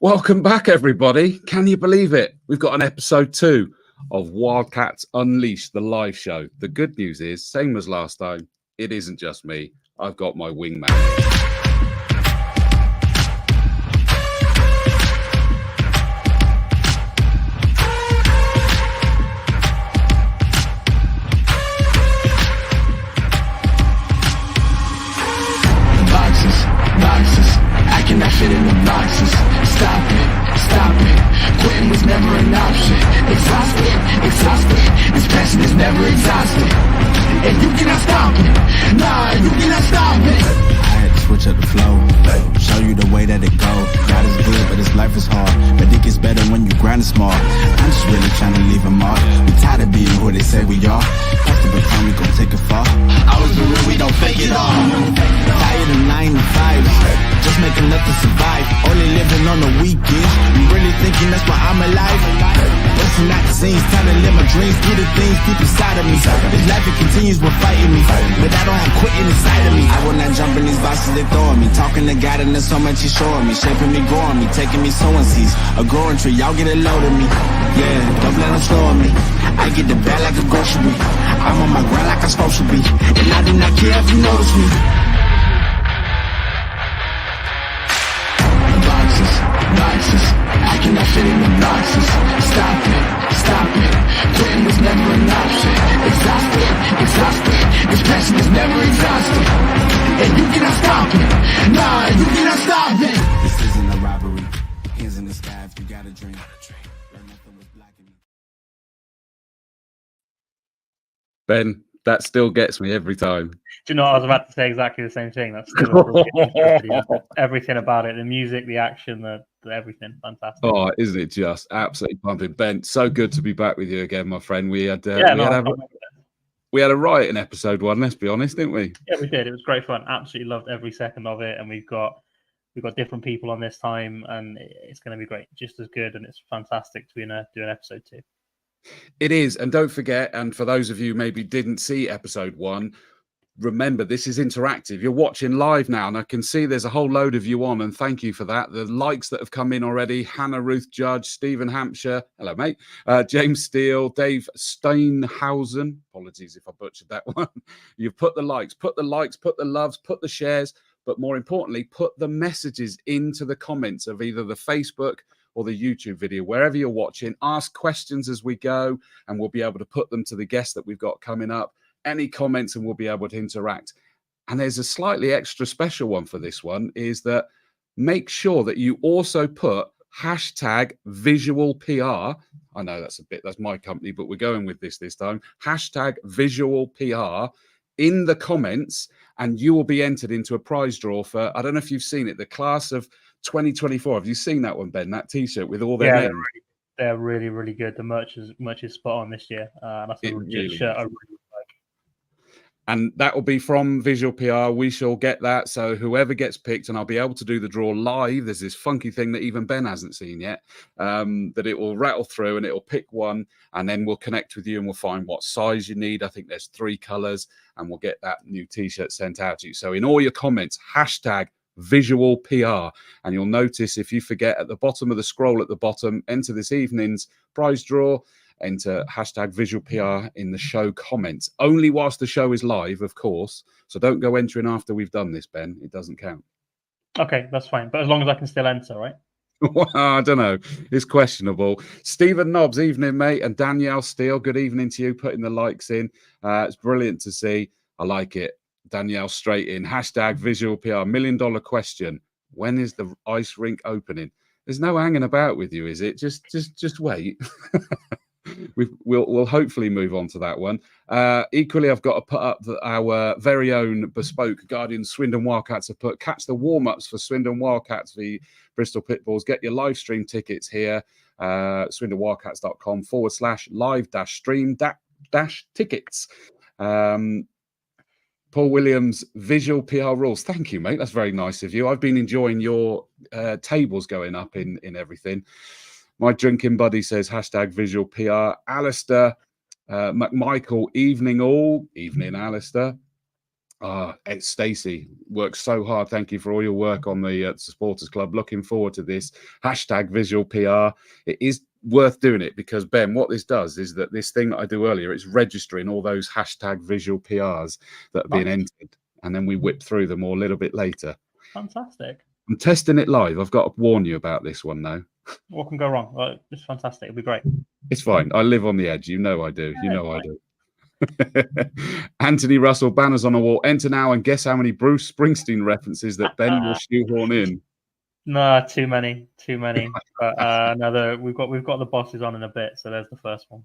Welcome back, everybody. Can you believe it? We've got an episode 2 of Wildcats Unleashed, the live show. The good news is, same as last time, it isn't just me. I've got my wingman. Boxes, I cannot fit in the boxes. Stop it, quitting was never an option. Exhausted, this passion is never exhausted. And you cannot stop it, nah, you cannot stop it. I had to switch up the flow, show you the way that it goes. God is good, but this life is hard. But it gets better when you grind smart. I'm just really trying to leave a mark. We tired of being who they say we are. Have to become, we gon' take it far. I was the real, we don't fake it all. Tired of 9 to 5, just making enough to survive. Only living on the weekends. You really thinking that's why I'm alive? Busting out the scenes, trying to live my dreams, do the things deep inside of me. This life it continues with fighting me, but I don't have quitting inside of me. I will not jump in these boxes they throwing me. Talking to God and there's so much he's showing me, shaping me, growing me, taking me sowing seeds. A growing tree, y'all get a load of me. Yeah, don't let them slow me. I get the bag like a grocery. I'm on my grind like I'm supposed to be, and I do not care if you notice me. Boxes, I cannot fit in the boxes. Stop it, quitting was never an option. Exhausted, this passion is never exhausted. And you cannot stop it, nah, you cannot stop it. This isn't a robbery, hands in the sky if you got a dream. Nothing was blocking me. Ben, that still gets me every time. Do you know what? I was about to say exactly the same thing. That's still everything about it. The music, the action, the everything. Fantastic. Oh, isn't it just absolutely pumping? Ben, so good to be back with you again, my friend. We had we had a riot in episode 1, let's be honest, didn't we? Yeah, we did. It was great fun. Absolutely loved every second of it. And we've got different people on this time, and it's going to be great. Just as good, and it's fantastic to be doing episode 2. It is. And don't forget, and for those of you who maybe didn't see episode 1, remember, this is interactive. You're watching live now, and I can see there's a whole load of you on, and thank you for that. The likes that have come in already: Hannah Ruth Judge, Stephen Hampshire, hello, mate, James Steele, Dave Steinhausen, apologies if I butchered that one. You've put the likes, put the loves, put the shares, but more importantly, put the messages into the comments of either the Facebook or the YouTube video, wherever you're watching. Ask questions as we go, and we'll be able to put them to the guests that we've got coming up. Any comments, and we'll be able to interact. And there's a slightly extra special one for this one, is that make sure that you also put hashtag visual PR. I know that's my company, but we're going with this time. Hashtag visual PR in the comments, and you will be entered into a prize draw for, I don't know if you've seen it, the class of 2024. Have you seen that one, Ben? That T-shirt with all their names? They're really, really good. The merch is spot on this year. That's a legit shirt I really like. And that will be from Visual PR. We shall get that. So whoever gets picked, and I'll be able to do the draw live. There's this funky thing that even Ben hasn't seen yet, that it will rattle through and it'll pick one, and then we'll connect with you and we'll find what size you need. I think there's 3 colors, and we'll get that new T-shirt sent out to you. So in all your comments, hashtag visual PR, and you'll notice, if you forget, at the bottom of the scroll at the bottom, enter this evening's prize draw, enter hashtag visual PR in the show comments. Only whilst the show is live, of course. So don't go entering after we've done this, Ben. It doesn't count. Okay, that's fine. But as long as I can still enter, right? Well, I don't know. It's questionable. Stephen Nobbs, evening, mate. And Danielle Steele, good evening to you, putting the likes in. It's brilliant to see. I like it. Danielle straight in. Hashtag visual PR. $1 million question. When is the ice rink opening? There's no hanging about with you, is it? Just wait. We'll hopefully move on to that one. Equally, I've got to put up that our very own bespoke Guardian Swindon Wildcats have put, catch the warm-ups for Swindon Wildcats v Bristol Pitbulls. Get your live stream tickets here, swindonwildcats.com/live-stream-tickets. Paul Williams, visual PR rules. Thank you, mate. That's very nice of you. I've been enjoying your tables going up in everything. My drinking buddy says hashtag visual PR. Alistair McMichael, evening all. Evening, Alistair. It's Stacey works so hard. Thank you for all your work on the supporters club. Looking forward to this #visual PR. It is worth doing it because, Ben, what this does is that this thing that I do earlier, it's registering all those #visual PRs that are being entered, and then we whip through them all a little bit later. Fantastic. I'm testing it live. I've got to warn you about this one now. What can go wrong? Well, it's fantastic. It'll be great. It's fine. I live on the edge. You know I do. Yeah, you know I do. Anthony Russell, banners on a wall. Enter now and guess how many Bruce Springsteen references that Ben will shoehorn in. No, too many. But we've got the bosses on in a bit, so there's the first one.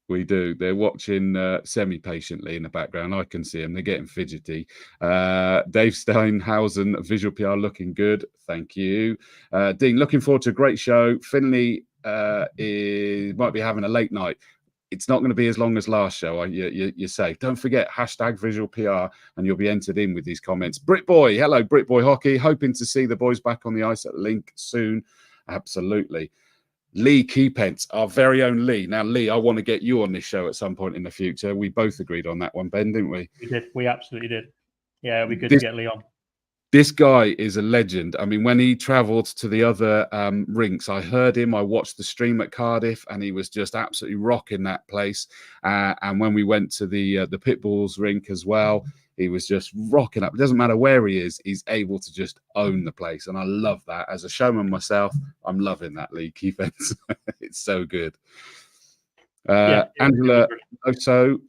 We do. They're watching semi-patiently in the background. I can see them. They're getting fidgety. Dave Steinhausen, visual PR looking good. Thank you. Dean, looking forward to a great show. Finley might be having a late night. It's not going to be as long as last show. You're safe. Don't forget #visual PR, and you'll be entered in with these comments. Britboy, hello, Britboy Hockey. Hoping to see the boys back on the ice at Link soon. Absolutely. Lee Keepence, our very own Lee. Now, Lee, I want to get you on this show at some point in the future. We both agreed on that one, Ben, didn't we? We did. We absolutely did. Yeah, it'd be good to get Lee on. This guy is a legend. I mean, when he travelled to the other rinks, I heard him. I watched the stream at Cardiff, and he was just absolutely rocking that place. And when we went to the Pitbulls rink as well, he was just rocking up. It doesn't matter where he is; he's able to just own the place, and I love that. As a showman myself, I'm loving that Lee Keepence. It's so good. Angela, so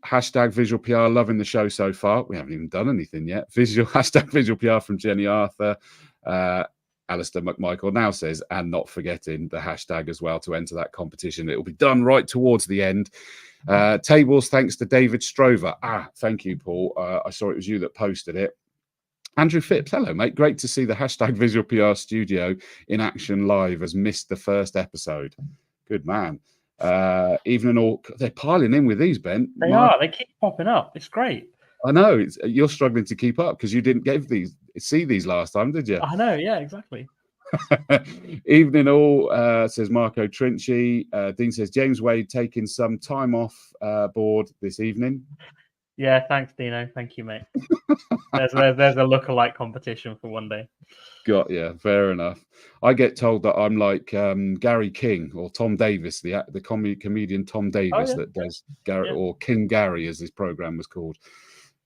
#visual PR, loving the show so far. We haven't even done anything yet. Visual PR from Jenny Arthur. Alistair McMichael now says, and not forgetting the hashtag as well to enter that competition. It will be done right towards the end. Tables, thanks to David Strover. Thank you, Paul. I saw it was you that posted it. Andrew Phipps, hello, mate. Great to see the #visual PR studio in action live. Has missed the first episode. Good man. Evening all, they're piling in with these, Ben. They are. They keep popping up. It's great. I know. You're struggling to keep up because you didn't see these last time, did you? I know. Yeah, exactly. Evening all, says Marco Trinci. Dean says James Wade taking some time off board this evening. Yeah, thanks, Dino. Thank you, mate. There's a lookalike competition for one day. Got yeah, fair enough. I get told that I'm like Gary King or Tom Davis, the comedian Tom Davis that does Gary or King Gary, as his program was called.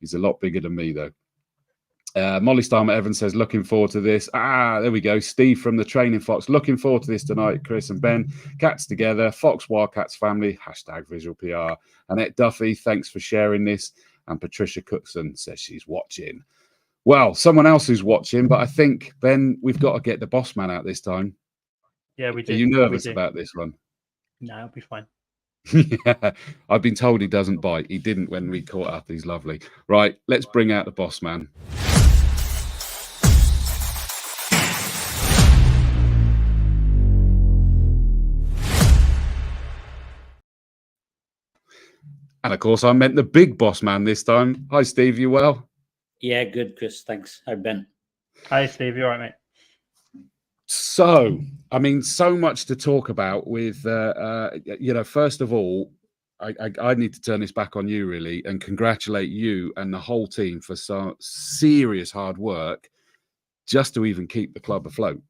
He's a lot bigger than me though. Molly Starmer Evans says, looking forward to this. There we go. Steve from the Training Fox. Looking forward to this tonight, Chris and Ben. Cats together. Fox Wildcats family. #visual PR. Annette Duffy, thanks for sharing this. And Patricia Cookson says she's watching. Well, someone else who's watching, but I think, Ben, we've got to get the boss man out this time. Yeah, we do. Are you nervous about this one? No, it'll be fine. Yeah, I've been told he doesn't bite. He didn't when we caught up. He's lovely. Right, let's bring out the boss man. And of course, I meant the big boss man this time. Hi, Steve. You well? Yeah, good, Chris. Thanks. Hi, Ben. Hi, Steve. You all right, mate? So, I mean, so much to talk about with, first of all, I need to turn this back on you, really, and congratulate you and the whole team for some serious hard work just to even keep the club afloat.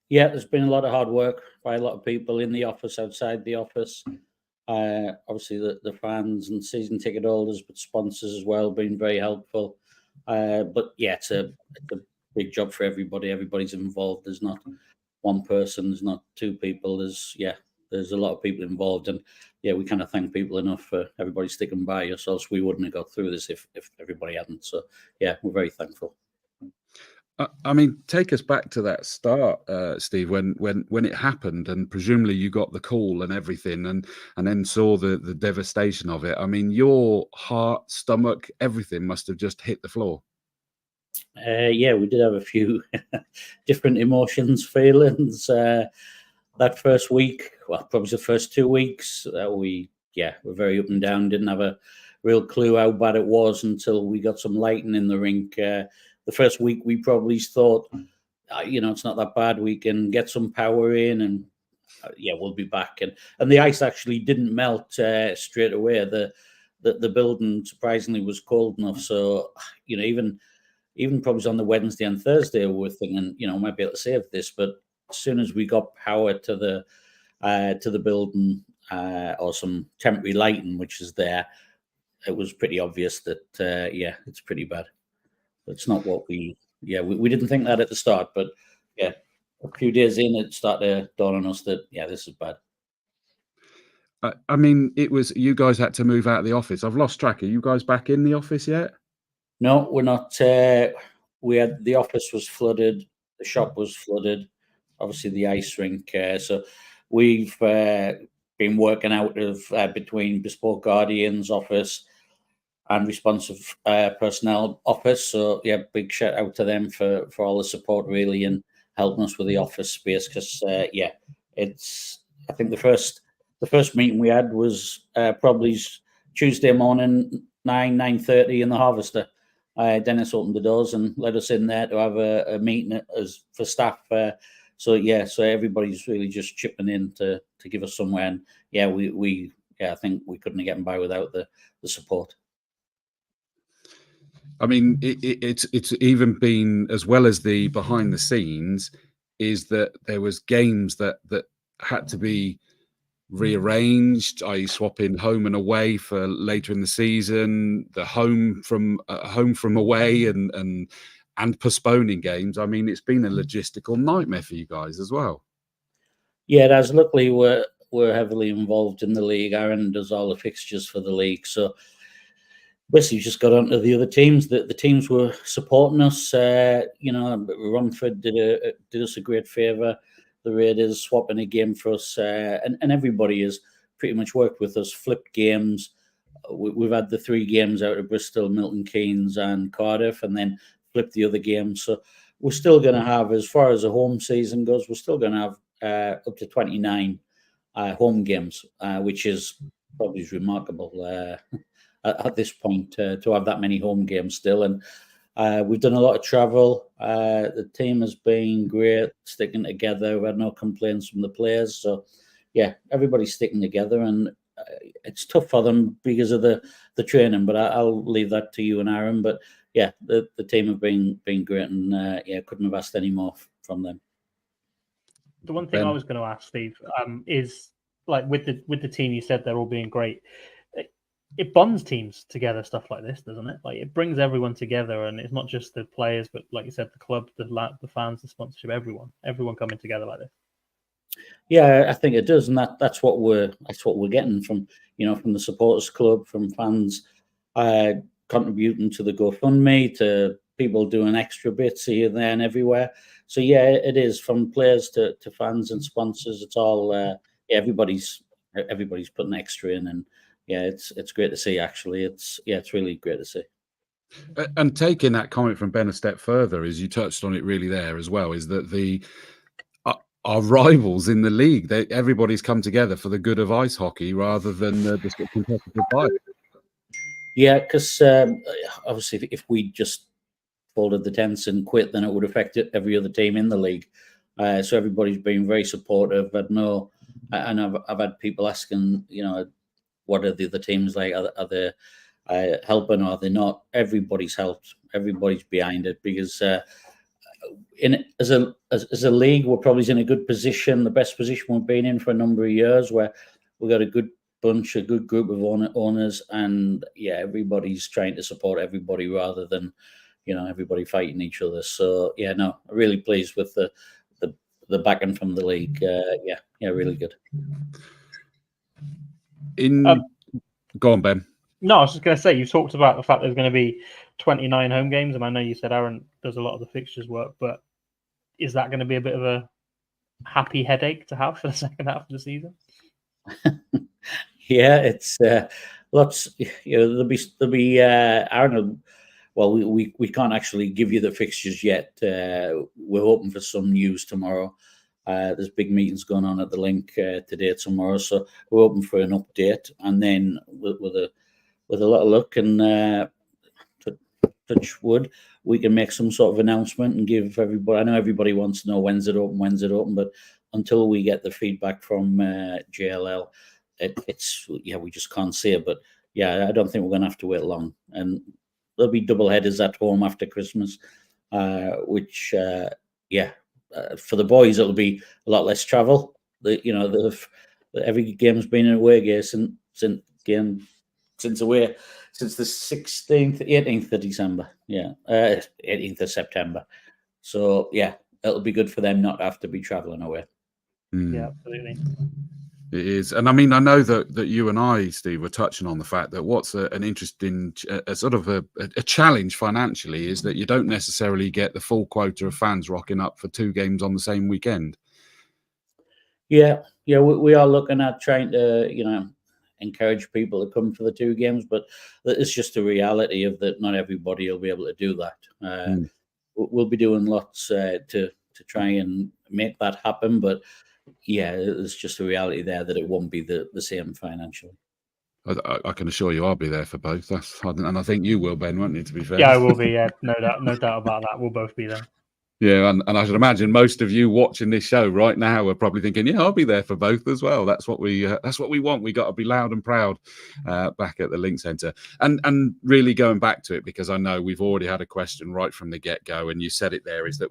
Yeah, there's been a lot of hard work by a lot of people in the office, outside the office. Obviously, the fans and season ticket holders, but sponsors as well, been very helpful. But yeah, it's a big job for everybody. Everybody's involved. There's not one person. There's not two people. There's a lot of people involved, and yeah, we kind of thank people enough for everybody sticking by us. Else we wouldn't have got through this if everybody hadn't. So yeah, we're very thankful. I mean, take us back to that start, Steve, when it happened, and presumably you got the call and everything, and then saw the devastation of it. I mean, your heart, stomach, everything must have just hit the floor. Yeah, we did have a few different emotions, feelings. That first week, well, probably the first 2 weeks, we're very up and down. Didn't have a real clue how bad it was until we got some lighting in the rink. The first week, we probably thought, it's not that bad. We can get some power in, and we'll be back. And the ice actually didn't melt straight away. the building surprisingly was cold enough. So, even probably on the Wednesday and Thursday, we were thinking, we might be able to save this. But as soon as we got power to the building or some temporary lighting, which is there, it was pretty obvious that it's pretty bad. It's not what we didn't think that at the start, but a few days in, it started to dawn on us that this is bad. I mean, it was you guys had to move out of the office. I've lost track. Are you guys back in the office yet? No, we're not. The office was flooded. The shop was flooded. Obviously, the ice rink. So we've been working out of between Bespoke Guardian's office and Responsive Personnel office. So big shout out to them for all the support really and helping us with the office space. Because it's I think the first meeting we had was probably Tuesday morning, 9:30 in the Harvester. Dennis opened the doors and let us in there to have a meeting as for staff. So everybody's really just chipping in to give us somewhere. And I think we couldn't have gotten by without the support. I mean, it's even been, as well as the behind the scenes, is that there was games that had to be rearranged, i.e. swapping home and away for later in the season, the home from away and postponing games. I mean, it's been a logistical nightmare for you guys as well. Yeah, it has. Luckily, we're heavily involved in the league. Aaron does all the fixtures for the league, so basically just got onto the other teams. The teams were supporting us. Romford did us a great favour. The Raiders swapping a game for us, and everybody has pretty much worked with us, flipped games. We've had the 3 games out of Bristol, Milton Keynes and Cardiff, and then flipped the other games. So we're still going to have, as far as the home season goes, we're still going to have up to 29 home games, which is probably remarkable at this point to have that many home games still. And we've done a lot of travel. The team has been great, sticking together. We've had no complaints from the players. So, everybody's sticking together, and it's tough for them because of the training. But I'll leave that to you and Aaron. But the team have been great, and couldn't have asked any more from them. The one thing I was going to ask, Steve, is like with the team, you said they're all being great. It bonds teams together, stuff like this, doesn't it? Like it brings everyone together, and it's not just the players, but like you said, the club, the fans, the sponsorship, everyone coming together like this. Yeah, I think it does, and that's what we're getting from from the supporters club, from fans contributing to the GoFundMe, to people doing extra bits here, there, and everywhere. So it is from players to fans and sponsors. It's all everybody's putting extra in, and it's great to see. Actually, it's really great to see. And taking that comment from Ben a step further, is you touched on it really there as well, is that our rivals in the league, everybody's come together for the good of ice hockey rather than the competitive fight. Yeah, because obviously, if we just folded the tents and quit, then it would affect every other team in the league. So everybody's been very supportive. I've had people asking, what are the other teams like? Are they helping or are they not? Everybody's helped. Everybody's behind it because as a league, we're probably in a good position, the best position we've been in for a number of years, where we've got a good group of owners, and everybody's trying to support everybody rather than everybody fighting each other. So I'm really pleased with the backing from the league. Really good. Go on, Ben. No, I was just going to say, you talked about the fact there's going to be 29 home games, and I know you said Aaron does a lot of the fixtures work, but is that going to be a bit of a happy headache to have for the second half of the season? It's lots. There'll be Aaron. Well, we can't actually give you the fixtures yet. We're hoping for some news tomorrow. There's big meetings going on at the link today, tomorrow, so we're hoping for an update, and then with a lot of luck and touch wood, we can make some sort of announcement and give everybody. I know everybody wants to know when's it open, but until we get the feedback from JLL, we just can't say it. But yeah, I don't think we're going to have to wait long. And there'll be double headers at home after Christmas, which, for the boys, it'll be a lot less travel. Every game's been an away game since the 18th of December. 18th of September. So, yeah, it'll be good for them not to have to be travelling away. Yeah, absolutely. It is. And I mean, I know that you and I, Steve, were touching on the fact that what's an interesting, sort of a challenge financially is that you don't necessarily get the full quota of fans rocking up for 2 games on the same weekend. Yeah, we are looking at trying to, encourage people to come for the 2 games, but it's just a reality of that not everybody will be able to do that. We'll be doing lots to try and make that happen, but yeah, it's just a reality there that it won't be the same financially. I can assure you I'll be there for both. And I think you will, Ben, won't you, to be fair? Yeah, I will be. Yeah, no doubt about that. We'll both be there. Yeah, and I should imagine most of you watching this show right now are probably thinking, yeah, I'll be there for both as well. That's what we want. We got to be loud and proud back at the Link Centre. And really going back to it, because I know we've already had a question right from the get-go, and you said it there, is that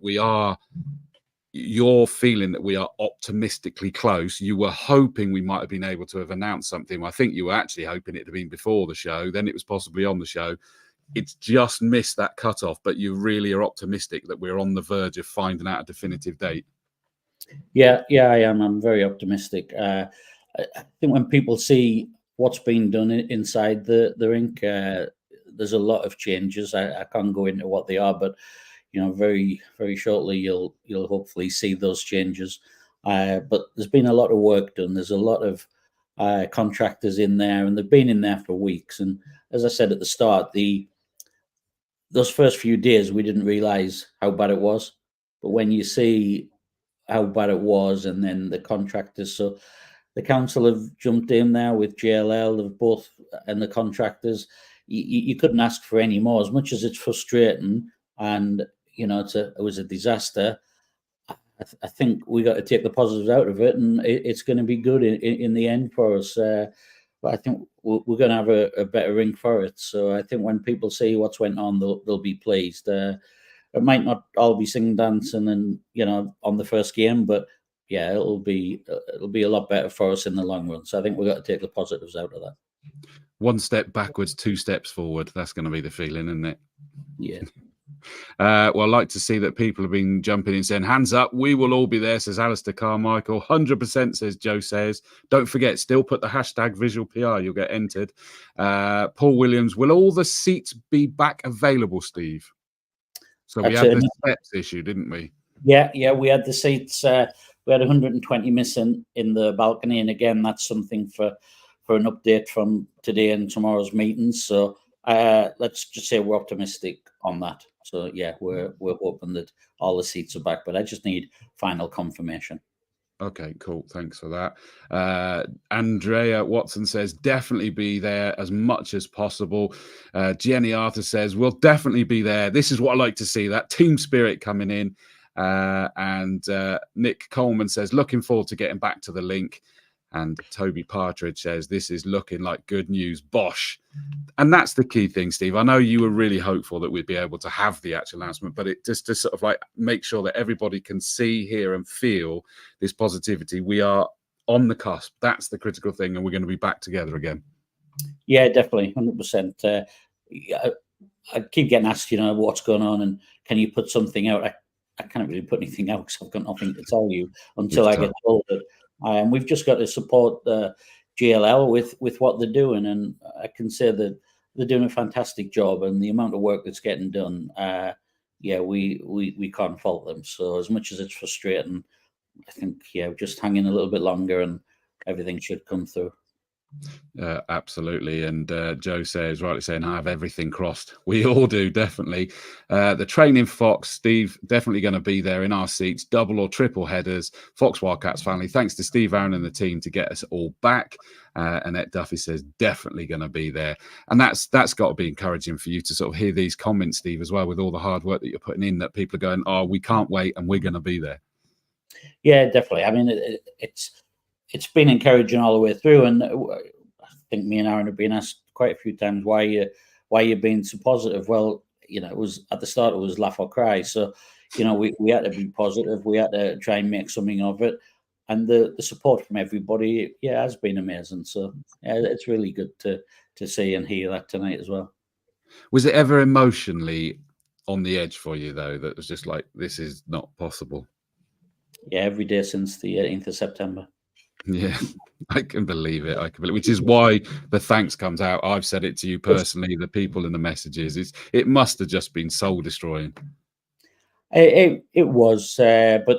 you're feeling that we are optimistically close. You were hoping we might have been able to have announced something. I think you were actually hoping it had been before the show. Then it was possibly on the show. It's just missed that cutoff, but you really are optimistic that we're on the verge of finding out a definitive date. Yeah, I am. I'm very optimistic. I think when people see what's been done inside the rink, there's a lot of changes. I can't go into what they are, but very, very shortly you'll hopefully see those changes. But there's been a lot of work done. There's a lot of contractors in there, and they've been in there for weeks. And as I said at the start, those first few days we didn't realise how bad it was. But when you see how bad it was, and then the contractors, so the council have jumped in there with JLL, of both, and the contractors. You couldn't ask for any more. As much as it's frustrating, and it was a disaster, I think we got to take the positives out of it, and it's going to be good in the end for us. But I think we're going to have a better rink for it. So I think when people see what's went on, they'll be pleased. It might not all be singing, dancing, and on the first game, but yeah, it'll be a lot better for us in the long run. So I think we've got to take the positives out of that. 1 step backwards, 2 steps forward. That's going to be the feeling, isn't it? Yeah. Well, I like to see that people have been jumping in saying, hands up, we will all be there, says Alistair Carmichael. 100%, says Joe says. Don't forget, still put the hashtag visual PR, you'll get entered. Paul Williams, will all the seats be back available, Steve? So we had the steps issue, didn't we? Yeah, we had the seats. We had 120 missing in the balcony, and again, that's something for an update from today and tomorrow's meetings. So let's just say we're optimistic on that. So yeah, we're hoping that all the seats are back, but I just need final confirmation. Okay, cool. Thanks for that. Andrea Watson says, definitely be there as much as possible. Jenny Arthur says, we'll definitely be there. This is what I like to see, that team spirit coming in. And Nick Coleman says, looking forward to getting back to the Link. And Toby Partridge says, this is looking like good news. Bosh. And that's the key thing, Steve. I know you were really hopeful that we'd be able to have the actual announcement, but it just to sort of like make sure that everybody can see, hear, and feel this positivity. We are on the cusp. That's the critical thing, and we're going to be back together again. Yeah, definitely, 100%. I keep getting asked, what's going on, and can you put something out? I can't really put anything out because I've got nothing to tell you until I get told it. We've just got to support JLL with what they're doing, and I can say that they're doing a fantastic job, and the amount of work that's getting done, we can't fault them. So as much as it's frustrating, I think just hang in a little bit longer, and everything should come through. Absolutely. And Joe says, rightly saying, I have everything crossed. We all do, definitely. The training Fox, Steve, definitely going to be there in our seats, double or triple headers. Fox Wildcats family, thanks to Steve Aaron and the team to get us all back. Annette Duffy says, definitely going to be there. And that's got to be encouraging for you to sort of hear these comments, Steve, as well, with all the hard work that you're putting in, that people are going, oh, we can't wait and we're going to be there. Yeah, definitely. I mean, it's been encouraging all the way through, and I think me and Aaron have been asked quite a few times, why you being so positive? Well, it was at the start, it was laugh or cry. So, we had to be positive. We had to try and make something of it. And the support from everybody, has been amazing. So it's really good to see and hear that tonight as well. Was it ever emotionally on the edge for you, though, that was just like, this is not possible? Yeah, every day since the 18th of September. Yeah, I can believe it. Which is why the thanks comes out. I've said it to you personally, the people in the messages. It must have just been soul destroying. It was, but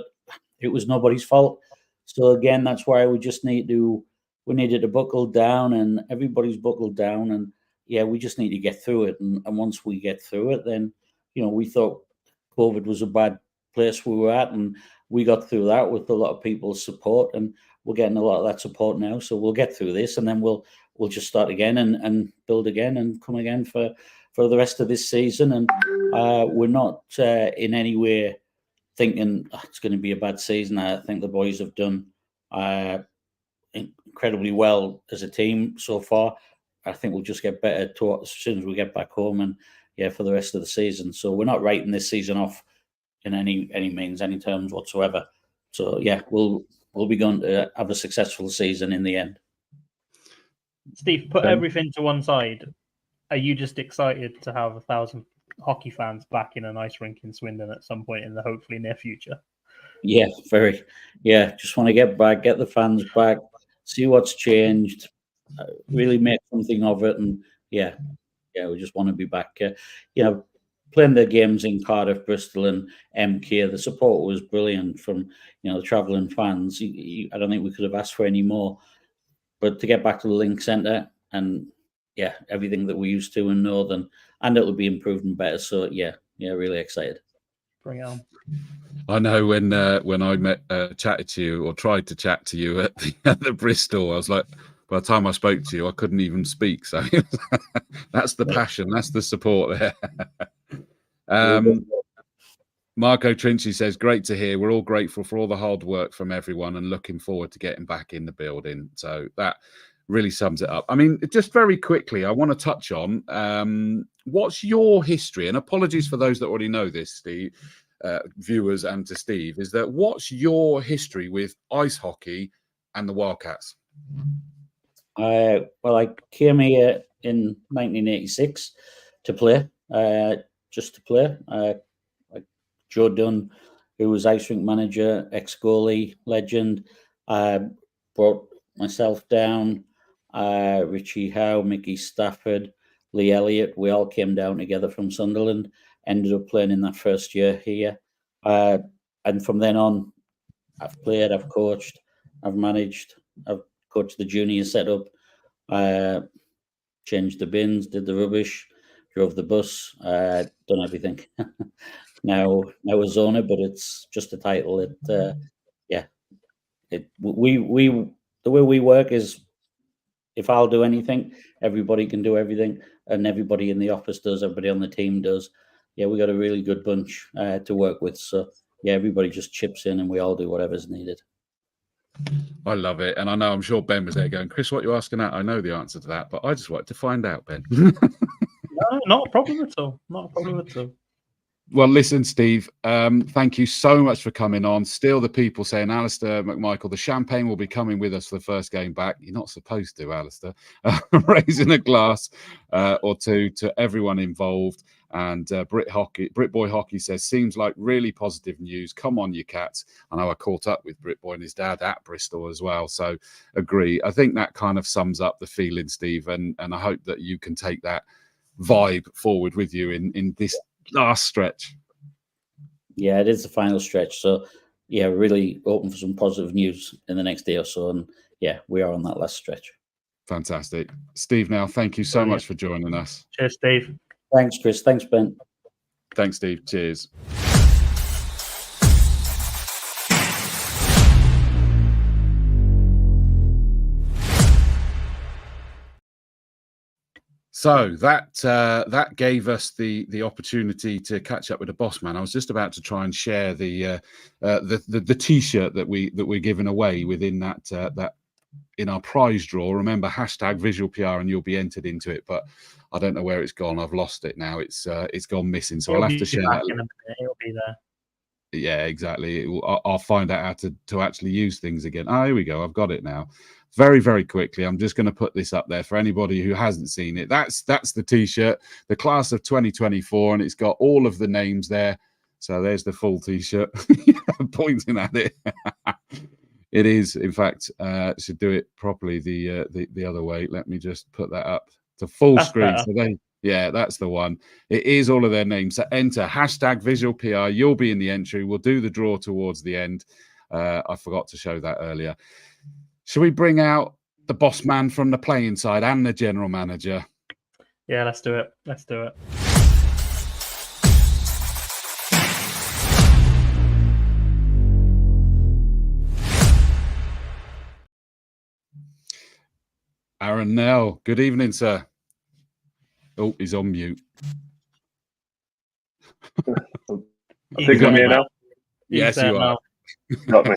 it was nobody's fault. So again, that's why we needed to buckle down, and everybody's buckled down, and we just need to get through it. And once we get through it, then we thought COVID was a bad place we were at, and we got through that with a lot of people's support, and we're getting a lot of that support now. So we'll get through this, and then we'll just start again and build again and come again for the rest of this season. And we're not in any way thinking it's going to be a bad season. I think the boys have done incredibly well as a team so far. I think we'll just get better as soon as we get back home, and for the rest of the season. So we're not writing this season off in any means, any terms whatsoever. So we'll be going to have a successful season in the end. Steve, put everything to one side. Are you just excited to have 1,000 hockey fans back in an ice rink in Swindon at some point in the hopefully near future? Yeah, very. Yeah, just want to get back, get the fans back, see what's changed, really make something of it, and we just want to be back. Playing the games in Cardiff, Bristol, and MK, the support was brilliant from the travelling fans. I don't think we could have asked for any more. But to get back to the Link Centre and everything that we used to in Northern, and it will be improved and better. So really excited. Bring it on. I know when I chatted to you or tried to chat to you at the Bristol, I was like, by the time I spoke to you, I couldn't even speak. So that's the passion, that's the support there. Marco Trinci says, great to hear. We're all grateful for all the hard work from everyone and looking forward to getting back in the building. So that really sums it up. I mean, just very quickly, I want to touch on what's your history, and apologies for those that already know this, Steve, viewers, and to Steve, is that what's your history with ice hockey and the Wildcats? Well, I came here in 1986 to play, just to play. Joe Dunn, who was ice rink manager, ex-goalie, legend, brought myself down, Richie Howe, Mickey Stafford, Lee Elliott. We all came down together from Sunderland, ended up playing in that first year here. And from then on, I've played, I've coached, I've managed, I've coached the junior setup, changed the bins, did the rubbish, drove the bus, done everything. Now a zoner, but it's just a title. The way we work is, if I'll do anything, everybody can do everything, and everybody in the office does, everybody on the team does. We got a really good bunch to work with. So everybody just chips in, and we all do whatever's needed. I love it, and I know, I'm sure Ben was there going, Chris, what are you asking that? I know the answer to that, but I just wanted to find out, Ben. No, not a problem at all. Not a problem at all. Well, listen, Steve, thank you so much for coming on. Still the people saying, Alistair McMichael, the champagne will be coming with us for the first game back. You're not supposed to, Alistair. Raising a glass or two to everyone involved. And Brit Boy Hockey says, seems like really positive news. Come on, you cats. I know I caught up with Brit Boy and his dad at Bristol as well. So agree. I think that kind of sums up the feeling, Steve. And I hope that you can take that vibe forward with you in this last stretch. It is the final stretch, so really open for some positive news in the next day or so, and we are on that last stretch. Fantastic. Steve, now thank you so much for joining us. Cheers, Steve. Thanks, Chris. Thanks, Ben. Thanks, Steve. Cheers. So that gave us the opportunity to catch up with the boss man. I was just about to try and share the T-shirt that we're giving away within that in our prize draw. Remember, hashtag visual PR, and you'll be entered into it. But I don't know where it's gone. I've lost it now. It's gone missing. So I'll have to share that. In a minute. It'll be there. Yeah, exactly. I'll find out how to actually use things again. Oh, here we go. I've got it now. Very, very quickly. I'm just going to put this up there for anybody who hasn't seen it. That's the T-shirt, the class of 2024, and it's got all of the names there. So there's the full T-shirt. Pointing at it. It is, in fact, should do it properly the other way. Let me just put that up to full screen. Better. So yeah, that's the one. It is all of their names. So enter hashtag visual PR. You'll be in the entry. We'll do the draw towards the end. I forgot to show that earlier. Shall we bring out the boss man from the playing side and the general manager? Yeah, let's do it. Let's do it. Aaron Nell, good evening, sir. Oh, he's on mute. I think I'm here now. Yes, you are. Got me.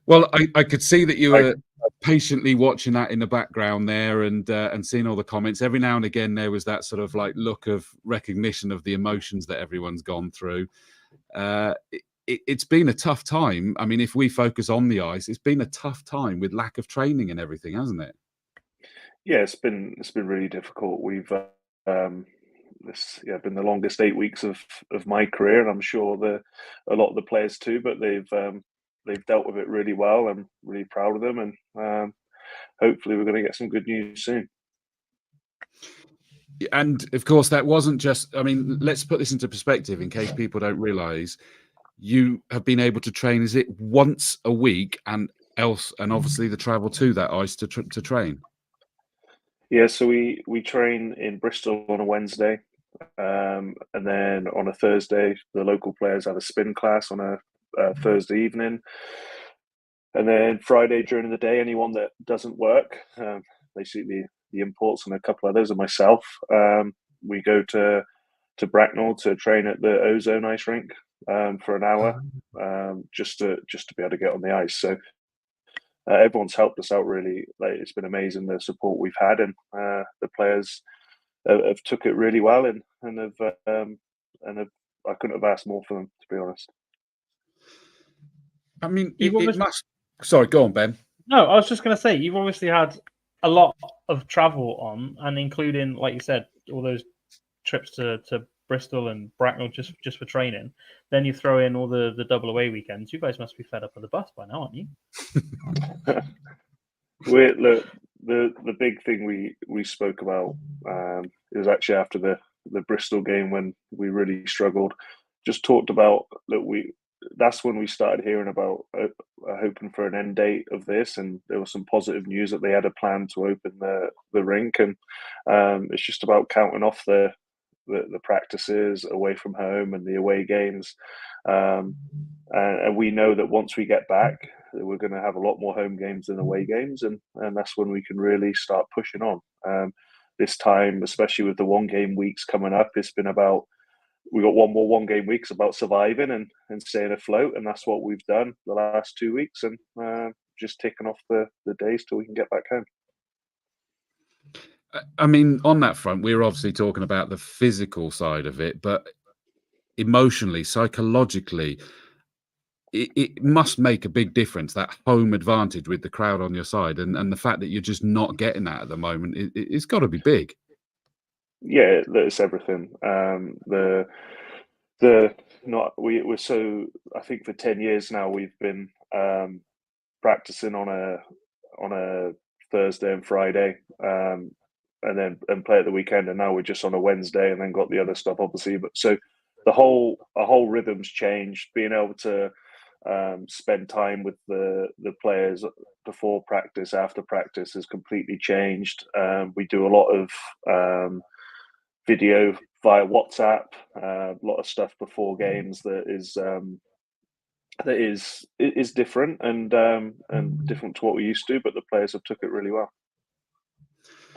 Well, I could see that you were patiently watching that in the background there and seeing all the comments. Every now and again, there was that sort of like look of recognition of the emotions that everyone's gone through. It's been a tough time. I mean, if we focus on the ice, it's been a tough time with lack of training and everything, hasn't it? Yeah, it's been really difficult. We've been the longest 8 weeks of my career, and I'm sure a lot of the players too. But they've dealt with it really well. I'm really proud of them, and hopefully we're going to get some good news soon. And of course, that wasn't just. I mean, let's put this into perspective in case people don't realise. You have been able to train. Is it once a week, and obviously the travel to that ice to train? Yeah, so we train in Bristol on a Wednesday, and then on a Thursday, the local players have a spin class on a Thursday evening, and then Friday during the day, anyone that doesn't work, basically the imports and a couple others and myself, we go to Bracknell to train at the Ozone ice rink for an hour, just to be able to get on the ice. So. Everyone's helped us out really. Like, it's been amazing the support we've had, and the players have took it really well, and I couldn't have asked more for them, to be honest. I mean, it must. Sorry, go on, Ben. No, I was just going to say you've obviously had a lot of travel on, and including, like you said, all those trips to Bristol and Bracknell just for training. Then you throw in all the double away weekends. You guys must be fed up with the bus by now, aren't you? The big thing we spoke about, it was actually after the Bristol game when we really struggled. Just talked about that that's when we started hearing about hoping for an end date of this, and there was some positive news that they had a plan to open the rink, and it's just about counting off the practices away from home and the away games, and we know that once we get back, we're going to have a lot more home games than away games, and that's when we can really start pushing on. This time, especially with the 1 game weeks coming up, it's been about we got one more 1 game weeks about surviving and staying afloat, and that's what we've done the last 2 weeks, and just ticking off the days till we can get back home. I mean, on that front, we're obviously talking about the physical side of it, but emotionally, psychologically, it must make a big difference, that home advantage with the crowd on your side, and the fact that you're just not getting that at the moment, it's got to be big. Yeah, it's everything. We're so, I think for 10 years now we've been practicing on a Thursday and Friday, and play at the weekend, and now we're just on a Wednesday, and then got the other stuff obviously. But so our whole rhythm's changed. Being able to spend time with the players before practice, after practice has completely changed. We do a lot of video via WhatsApp, a lot of stuff before games that is different and different to what we used to, but the players have took it really well.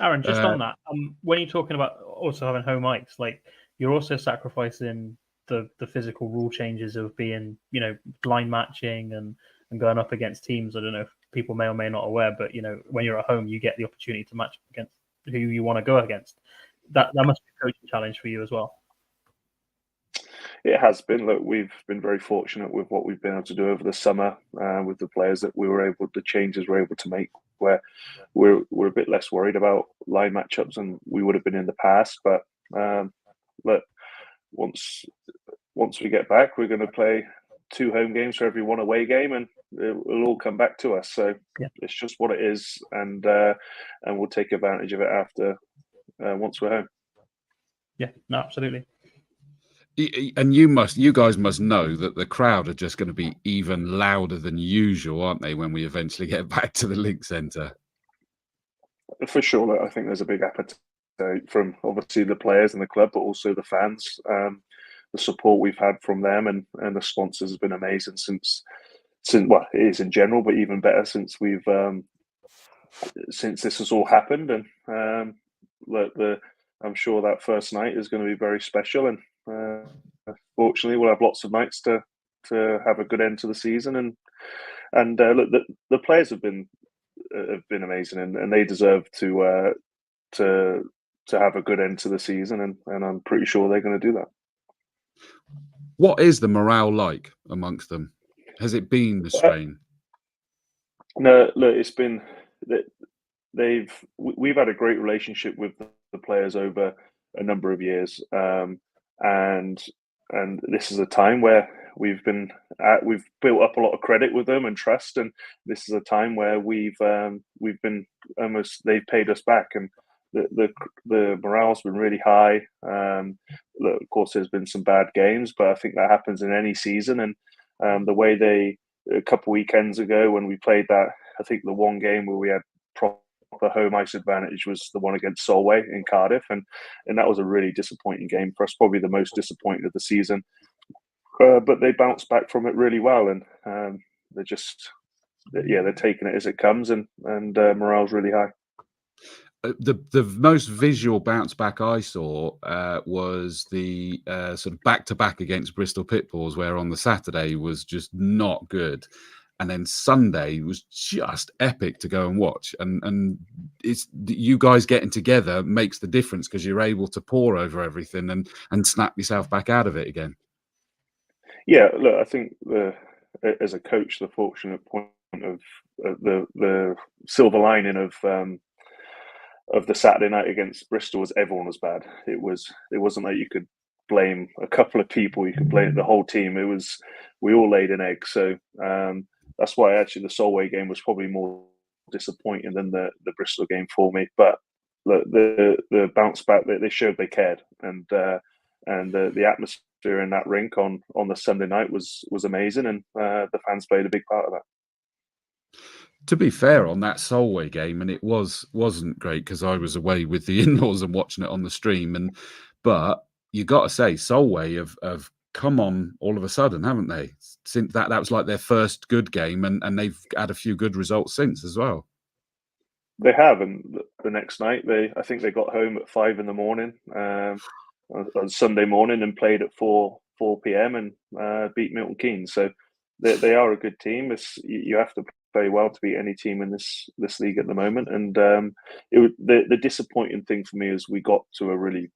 Aaron, just on that, when you're talking about also having home ice, like you're also sacrificing the physical rule changes of being, line matching and going up against teams. I don't know if people may or may not aware, but when you're at home, you get the opportunity to match against who you want to go against. That must be a coaching challenge for you as well. It has been. Look, we've been very fortunate with what we've been able to do over the summer with the players that we were able, the changes we're able to make, where we're a bit less worried about line matchups than we would have been in the past. But look, once we get back, we're going to play 2 home games for every 1 away game, and it'll all come back to us. So it's just what it is, and we'll take advantage of it after once we're home. Yeah, no, absolutely. And you guys must know that the crowd are just going to be even louder than usual, aren't they, when we eventually get back to the Link Centre? For sure. I think there's a big appetite from obviously the players and the club, but also the fans. The support we've had from them and the sponsors has been amazing since well, it is in general, but even better since we've since this has all happened. And I'm sure that first night is going to be very special, and fortunately we'll have lots of nights to have a good end to the season. And look, the players have been amazing, and they deserve to have a good end to the season, and I'm pretty sure they're going to do that. What is the morale like amongst them? Has it been the strain? No, look, it's been we've had a great relationship with the players over a number of years, and this is a time where we've built up a lot of credit with them and trust, and this is a time where we've been almost, they've paid us back, and the morale's been really high. Look, of course, there's been some bad games, but I think that happens in any season. And the way a couple of weekends ago when we played that, I think the one game where we had proper home ice advantage was the one against Solway in Cardiff, and that was a really disappointing game for us, probably the most disappointing of the season. But they bounced back from it really well, and they're taking it as it comes, and morale's really high. The most visual bounce back I saw was the sort of back-to-back against Bristol Pitbulls, where on the Saturday was just not good, and then Sunday was just epic to go and watch. And it's you guys getting together makes the difference, because you're able to pour over everything and snap yourself back out of it again. Yeah, look, I think as a coach, the fortunate point of the silver lining of the Saturday night against Bristol was everyone was bad. It wasn't like you could blame a couple of people. You could blame the whole team. We all laid an egg. So that's why actually the Solway game was probably more disappointing than the Bristol game for me. But the bounce back, they showed they cared, and the atmosphere in that rink on the Sunday night was amazing, and the fans played a big part of that. To be fair, on that Solway game, and it wasn't great because I was away with the in-laws and watching it on the stream, but you got to say Solway have come on all of a sudden, haven't they? Since that was like their first good game, and they've had a few good results since as well. They have, and the next night I think they got home at 5 a.m. On Sunday morning and played at 4 p.m. and beat Milton Keynes. So they are a good team. You have to play well to beat any team in this league at the moment. And the disappointing thing for me is we got to a really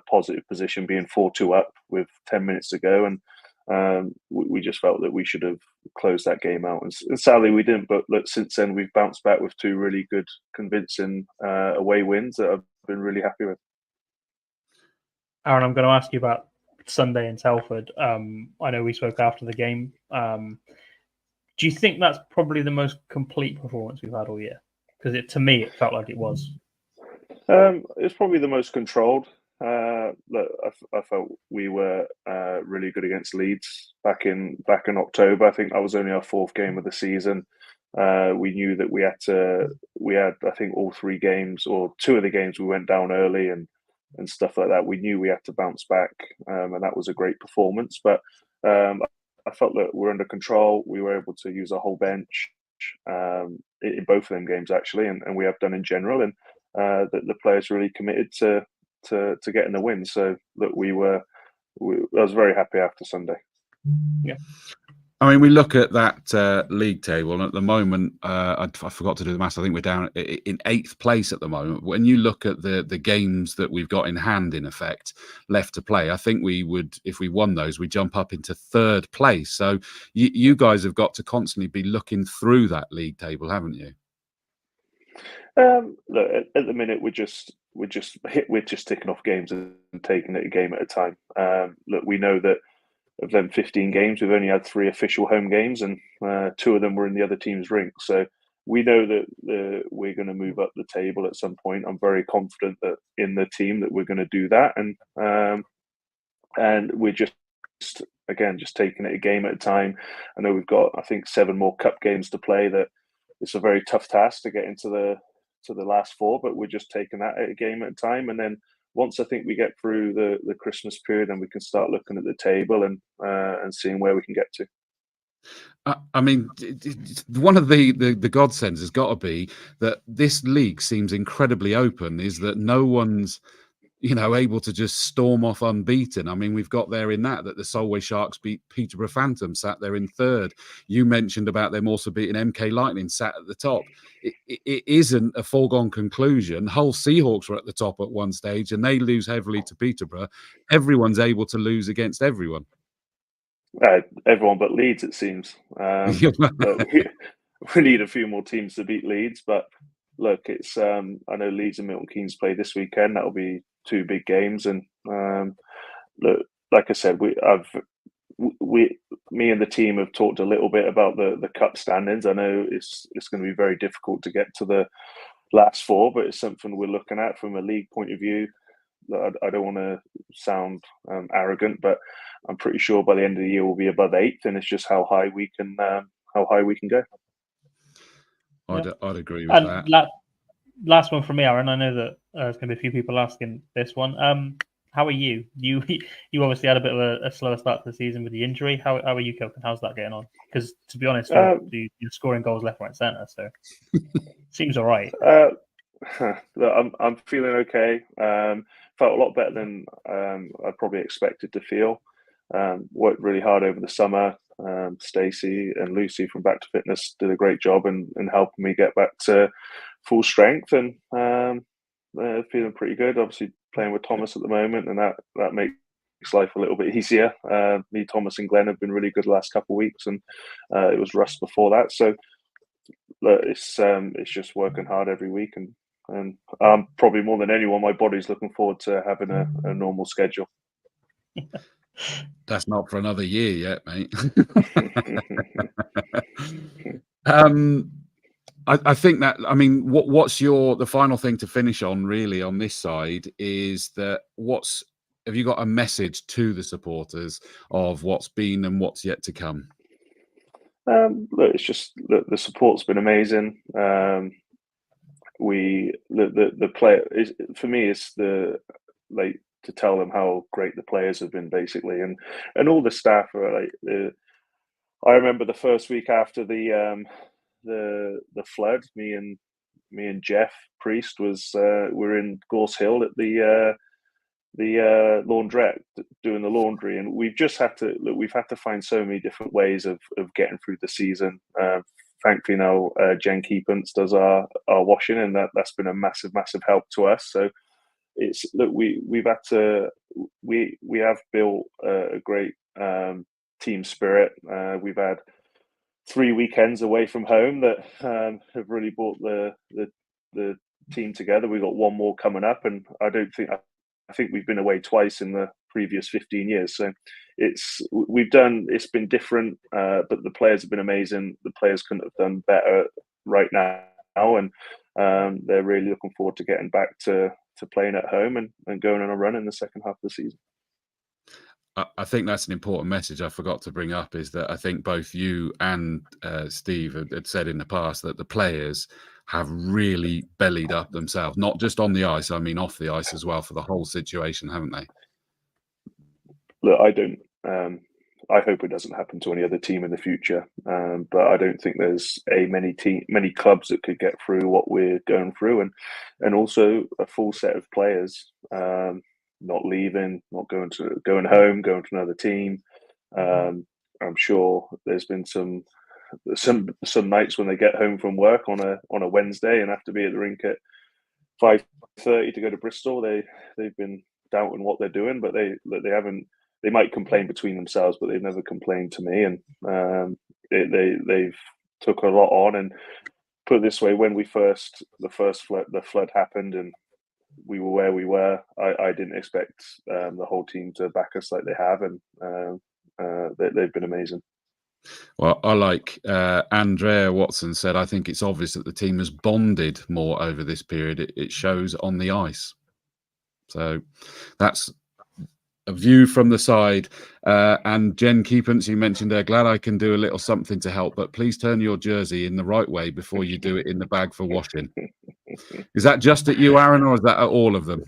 positive position, being 4-2 up with 10 minutes to go, and we just felt that we should have closed that game out. And sadly, we didn't. But look, since then, we've bounced back with 2 really good, convincing away wins that I've been really happy with. Aaron, I'm going to ask you about Sunday in Telford. I know we spoke after the game. Do you think that's probably the most complete performance we've had all year? Because to me, it felt like it was. It's probably the most controlled. Look, I felt we were really good against Leeds back in October. I think that was only our 4th game of the season. We knew that we had I think all 3 games, or 2 of the games we went down early and stuff like that. We knew we had to bounce back, and that was a great performance. But I felt that we're under control. We were able to use our whole bench in both of them games, actually, and we have done in general. And the players really committed to getting the win. So that I was very happy after Sunday. Yeah. I mean, we look at that league table, and at the moment, I forgot to do the maths. I think we're down in 8th place at the moment. When you look at the games that we've got in hand, in effect, left to play, I think we would, if we won those, we jump up into 3rd place. So you guys have got to constantly be looking through that league table, haven't you? Look, at the minute, we're just ticking off games and taking it a game at a time. Look, we know that of them 15 games, we've only had 3 official home games, and 2 of them were in the other team's rink. So we know that we're going to move up the table at some point. I'm very confident that in the team that we're going to do that, and we're just taking it a game at a time. I know we've got, I think, 7 more cup games to play. That it's a very tough task to get into the last 4, but we're just taking that a game at a time, and then once I think we get through the Christmas period, then we can start looking at the table and seeing where we can get to. I mean, one of the godsends has got to be that this league seems incredibly open. Is that no one's able to just storm off unbeaten. I mean, we've got there in that the Solway Sharks beat Peterborough Phantom, sat there in 3rd. You mentioned about them also beating MK Lightning, sat at the top. It isn't a foregone conclusion. Hull Seahawks were at the top at one stage, and they lose heavily to Peterborough. Everyone's able to lose against everyone. Everyone but Leeds, it seems. We need a few more teams to beat Leeds, but look, it's I know Leeds and Milton Keynes play this weekend. That'll be 2 big games, and look, like I said, me and the team have talked a little bit about the cup standings. I know it's going to be very difficult to get to the last 4, but it's something we're looking at from a league point of view. I don't want to sound arrogant, but I'm pretty sure by the end of the year we'll be above 8th, and it's just how high we can go. I'd agree with that. Last one from me, Aaron. I know that there's going to be a few people asking this one. How are you? You obviously had a bit of a slower start to the season with the injury. How are you coping? How's that getting on? Because to be honest, you're scoring goals left, right, centre, so seems all right. I'm feeling okay. Felt a lot better than I probably expected to feel. Worked really hard over the summer. Stacey and Lucy from Back to Fitness did a great job in helping me get back to full strength, and feeling pretty good. Obviously playing with Thomas at the moment, and that makes life a little bit easier. Me, Thomas and Glenn have been really good the last couple of weeks, and it was Russ before that. So look, it's just working hard every week, and probably more than anyone, my body's looking forward to having a normal schedule. That's not for another year yet, mate. I think that, I mean, what's the final thing to finish on really on this side is that have you got a message to the supporters of what's been and what's yet to come? Look, it's just the support's been amazing. The player is, for me, it's to tell them how great the players have been, basically, and all the staff are like. I remember the first week after the flood, me and Jeff Priest were in Gorse Hill at the laundrette doing the laundry, and we've had to find so many different ways of getting through the season. Thankfully now Jen Keepance does our washing, and that's been a massive help to us. So it's we have built a great team spirit. We've had 3 weekends away from home that have really brought the team together. We've got 1 more coming up, and I think we've been away twice in the previous 15 years. So it's been different, but the players have been amazing. The players couldn't have done better right now, and they're really looking forward to getting back to playing at home and going on a run in the second half of the season. I think that's an important message I forgot to bring up, is that I think both you and Steve had said in the past that the players have really bellied up themselves, not just on the ice, I mean off the ice as well, for the whole situation, haven't they? Look, I hope it doesn't happen to any other team in the future, but I don't think there's many clubs that could get through what we're going through, and also a full set of players not leaving, not going home, going to another team. I'm sure there's been some nights when they get home from work on a Wednesday and have to be at the rink at 5:30 to go to Bristol. They've been doubting what they're doing, but they haven't. They might complain between themselves, but they've never complained to me. And they've took a lot on. And put it this way, when the flood happened, and we were where we were, I didn't expect the whole team to back us like they have, and they've been amazing. Well, I like Andrea Watson said, I think it's obvious that the team has bonded more over this period. It shows on the ice. So that's a view from the side. And Jen Keepance, you mentioned there, glad I can do a little something to help, but please turn your jersey in the right way before you do it in the bag for washing. Is that just at you, Aaron, or is that at all of them?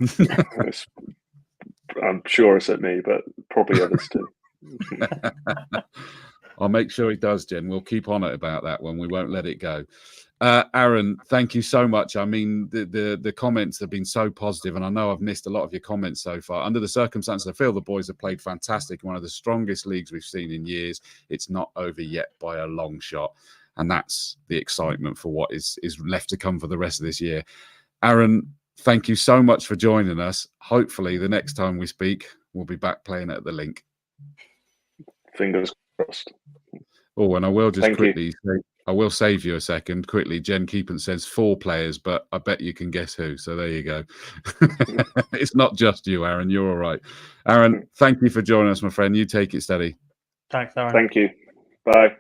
I'm sure it's at me, but probably others too. I'll make sure he does, Jen. We'll keep on it about that one. We won't let it go. Aaron, thank you so much. I mean, the comments have been so positive, and I know I've missed a lot of your comments so far. Under the circumstances, I feel the boys have played fantastic. One of the strongest leagues we've seen in years. It's not over yet by a long shot, and that's the excitement for what is left to come for the rest of this year. Aaron, thank you so much for joining us. Hopefully, the next time we speak, we'll be back playing at the link. Fingers crossed. Oh, and I will just quickly say, I will save you a second quickly. Jen Keepance says 4 players, but I bet you can guess who. So there you go. It's not just you, Aaron. You're all right. Aaron, thank you for joining us, my friend. You take it steady. Thanks, Aaron. Thank you. Bye.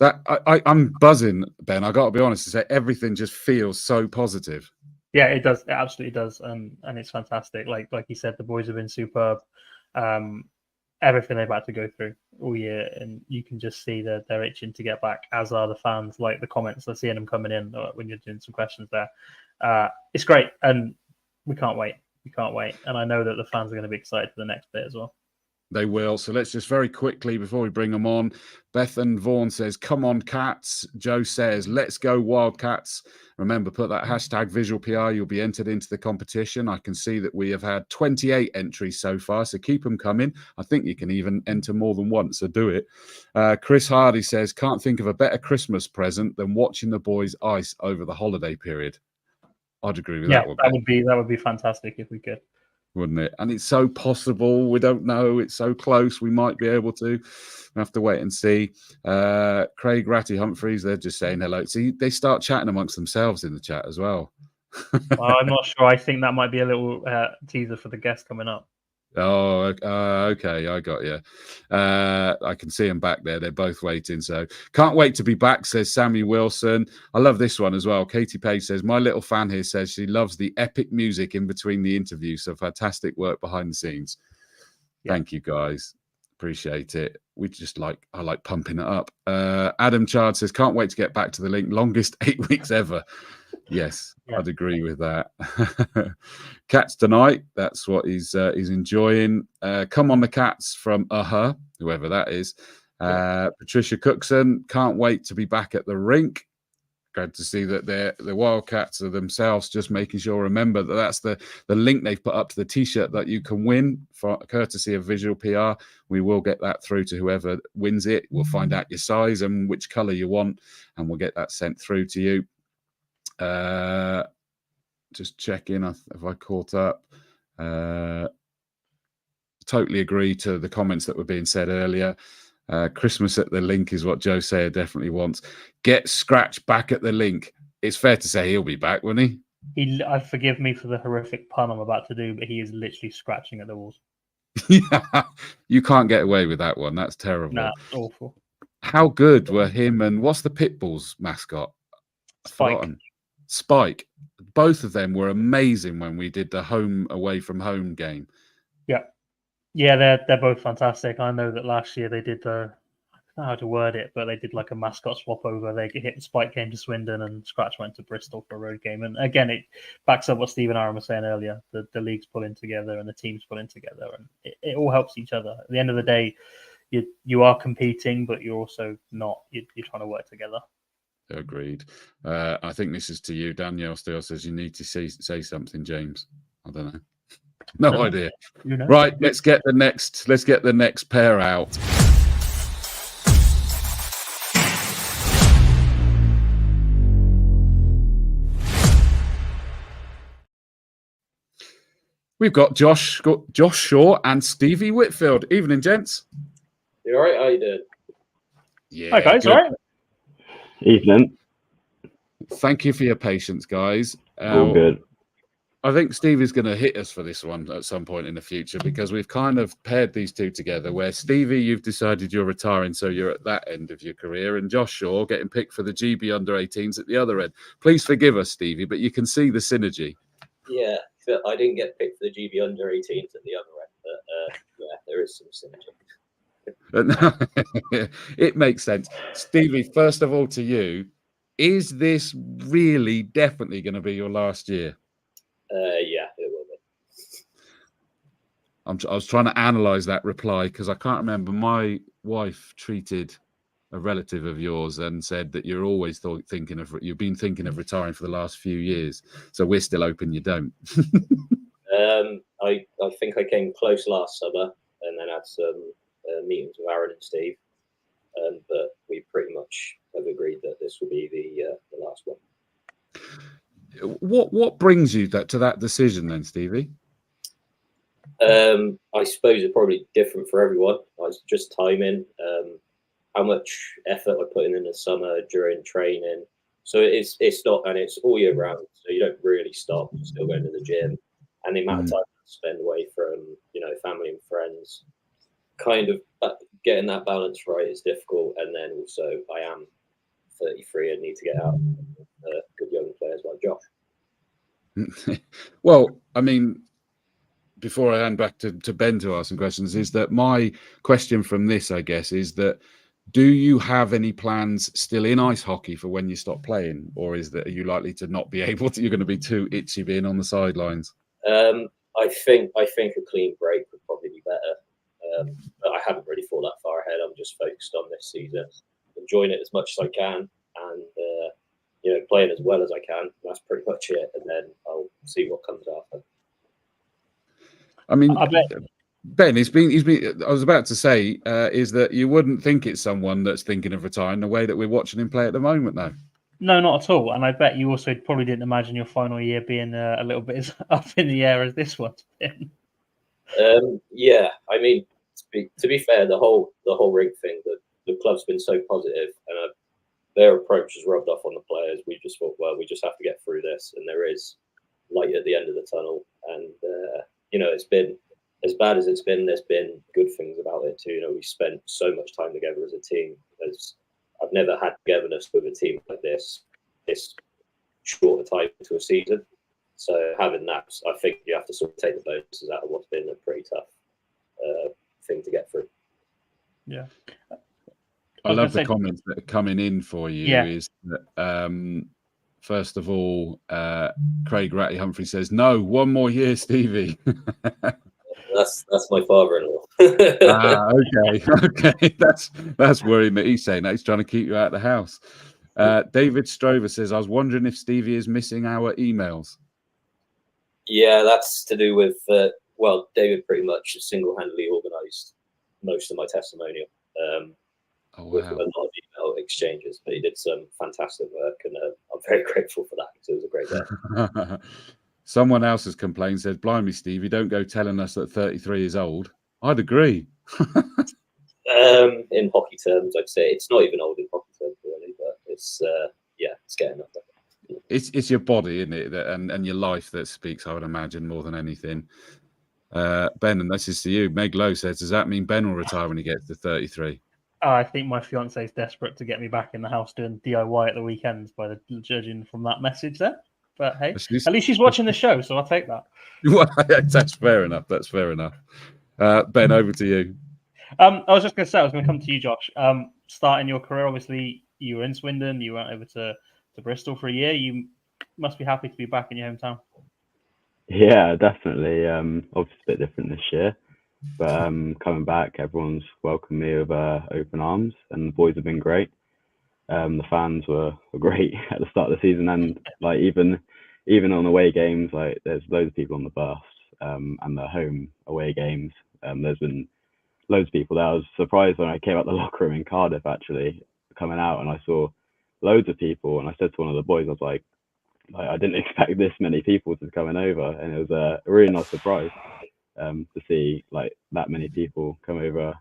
That I'm buzzing, Ben. I got to be honest and say everything just feels so positive. Yeah, it does. It absolutely does, and it's fantastic. Like you said, the boys have been superb. Everything they've had to go through all year, and you can just see that they're itching to get back. As are the fans. Like the comments, they're seeing them coming in when you're doing some questions there. It's great, and we can't wait. We can't wait, and I know that the fans are going to be excited for the next bit as well. They will. So let's just very quickly, before we bring them on, Bethan Vaughan says, come on, Cats. Joe says, let's go Wildcats. Remember, put that hashtag visual PR. You'll be entered into the competition. I can see that we have had 28 entries so far, so keep them coming. I think you can even enter more than once, so do it. Chris Hardy says, can't think of a better Christmas present than watching the boys ice over the holiday period. I'd agree with that one. That would be fantastic if we could. Wouldn't it? And it's so possible. We don't know. It's so close. We might be able to. We have to wait and see. Craig Ratty Humphreys, they're just saying hello. See, they start chatting amongst themselves in the chat as well. Well, I'm not sure. I think that might be a little teaser for the guest coming up. Oh, okay. I got you. I can see them back there. They're both waiting. So can't wait to be back, says Sammy Wilson. I love this one as well. Katie Page says, my little fan here says she loves the epic music in between the interviews. So fantastic work behind the scenes. Yeah. Thank you, guys. Appreciate it. I like pumping it up. Adam Chard says, can't wait to get back to the link. Longest 8 weeks ever. Yes, yeah. I'd agree with that. Cats tonight. That's what he's enjoying. Come on the Cats from whoever that is. Patricia Cookson. Can't wait to be back at the rink. Glad to see that the Wildcats are themselves just making sure. Remember that that's the link they've put up to the T-shirt that you can win for courtesy of Visual PR. We will get that through to whoever wins it. We'll find out your size and which colour you want, and we'll get that sent through to you. Just checking if I caught up. Totally agree to the comments that were being said earlier. Christmas at the link is what Joe Sayer definitely wants. Get Scratch back at the link. It's fair to say he'll be back, won't he? Forgive me for the horrific pun I'm about to do, but he is literally scratching at the walls. Yeah, you can't get away with that one. That's terrible. Nah, awful. How good were him and what's the Pitbull's mascot? Spike. Both of them were amazing when we did the home away from home game. Yeah, they're both fantastic. I know that last year they did I don't know how to word it, but they did like a mascot swap over. Spike came to Swindon and Scratch went to Bristol for a road game. And again, it backs up what Steve and Aaron were saying earlier. The league's pulling together and the team's pulling together, and it all helps each other. At the end of the day, you are competing, but you're also not. You're trying to work together. Agreed. I think this is to you. Danielle still says you need to say something, James. I don't know. No idea. You know. Right, let's get the next pair out. We've got Josh Shaw and Stevie Whitfield. Evening, gents. You all right? How you doing? Yeah. Hi guys, good. all right? Evening. Thank you for your patience, guys. All good. I think Stevie's going to hit us for this one at some point in the future because we've kind of paired these two together where Stevie, you've decided you're retiring, so you're at that end of your career, and Josh Shaw getting picked for the GB under-18s at the other end. Please forgive us, Stevie, but you can see the synergy. Yeah, I didn't get picked for the GB under-18s at the other end, but yeah, there is some synergy. It makes sense. Stevie, first of all to you, is this really definitely going to be your last year? Yeah, it will be. I was trying to analyze that reply because I can't remember. My wife treated a relative of yours and said that you're always you've been thinking of retiring for the last few years. So we're still hoping you don't. I think I came close last summer and then had some meetings with Aaron and Steve, but we pretty much have agreed that this will be the last one. What brings you to that decision then, Stevie? I suppose it's probably different for everyone. It's just timing, how much effort I put in the summer during training. So it's not, and it's all year round. So you don't really stop. You're still going to the gym, and the amount of time I spend away from family and friends, kind of getting that balance right is difficult. And then also I am 33 and need to get out good young players like Josh. Well, I mean, before I hand back to Ben to ask some questions, is that my question from this, I guess, is that do you have any plans still in ice hockey for when you stop playing, or are you likely to not be able to? You're going to be too itchy being on the sidelines. I think a clean break would probably be better, but I haven't really thought that far ahead. I'm just focused on this season, enjoying it as much as I can, and playing as well as I can. That's pretty much it, and then I'll see what comes after. I mean, I bet. Ben, he's been. I was about to say, is that you wouldn't think it's someone that's thinking of retiring the way that we're watching him play at the moment, though. No, not at all. And I bet you also probably didn't imagine your final year being a little bit as up in the air as this one's been. Yeah, I mean, to be fair, the whole ring thing, the club's been so positive, and their approach has rubbed off on the players. We just thought, well, we just have to get through this, and there is light at the end of the tunnel. And it's been as bad as it's been. There's been good things about it too. We spent so much time together as a team. I've never had togetherness with a team like this short a time into a season. So having that, I think you have to sort of take the bonuses out of what's been a pretty tough thing to get through. Yeah. I love the comments that are coming in for you. Yeah. Is that, first of all, Craig Ratty Humphrey says, no, one more year, Stevie. That's my father-in-law. Okay. That's worrying that he's saying that. He's trying to keep you out of the house. David Strover says, I was wondering if Stevie is missing our emails. Yeah, that's to do with, David pretty much single-handedly organised most of my testimonial. With a lot of email exchanges, but he did some fantastic work, and I'm very grateful for that because it was a great day. Someone else has complained, said, blimey, Steve, you don't go telling us that 33 is old. I'd agree. In hockey terms, I'd say it's not even old in hockey terms, really, but it's getting up there. It's your body, isn't it, and your life that speaks, I would imagine, more than anything. Ben, and this is to you. Meg Lowe says, does that mean Ben will retire when he gets to 33? I think my fiance is desperate to get me back in the house doing DIY at the weekends, by the judging from that message there. But hey, at least she's watching the show, so I'll take that. Well, that's fair enough. Ben, over to you. I was just going to say, I was going to come to you, Josh. Starting your career, obviously, you were in Swindon. You went over to Bristol for a year. You must be happy to be back in your hometown. Yeah, definitely. Obviously a bit different this year, but coming back, everyone's welcomed me with open arms, and the boys have been great. The fans were great at the start of the season, and like even on away games, like there's loads of people on the bus, and the home away games. There's been loads of people there. I was surprised when I came out the locker room in Cardiff, actually coming out, and I saw loads of people, and I said to one of the boys, I was like I didn't expect this many people to be coming over, and it was a really nice surprise to see like that many people come over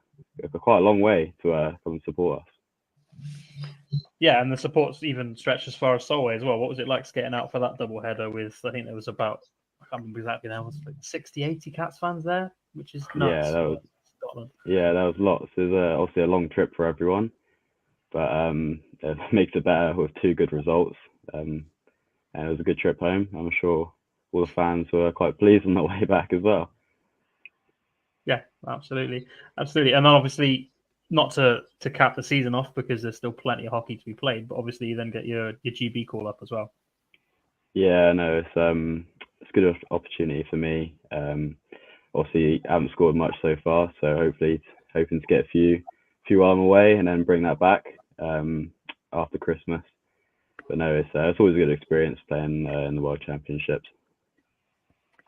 quite a long way to come and support us. Yeah, and the support's even stretched as far as Solway as well. What was it like getting out for that double header with, I think there was about, I can't remember exactly now, was like 60, 80 Cats fans there, which is nuts. Yeah, that was lots. It was obviously a long trip for everyone, but it makes it better with 2 good results. And it was a good trip home. I'm sure all the fans were quite pleased on the way back as well. Yeah, absolutely. And then obviously, not to cap the season off because there's still plenty of hockey to be played, but obviously you then get your GB call up as well. Yeah, no, it's a good opportunity for me. Obviously, I haven't scored much so far, so hopefully hoping to get a few while I'm away and then bring that back after Christmas. But no, it's always a good experience playing in the World Championships.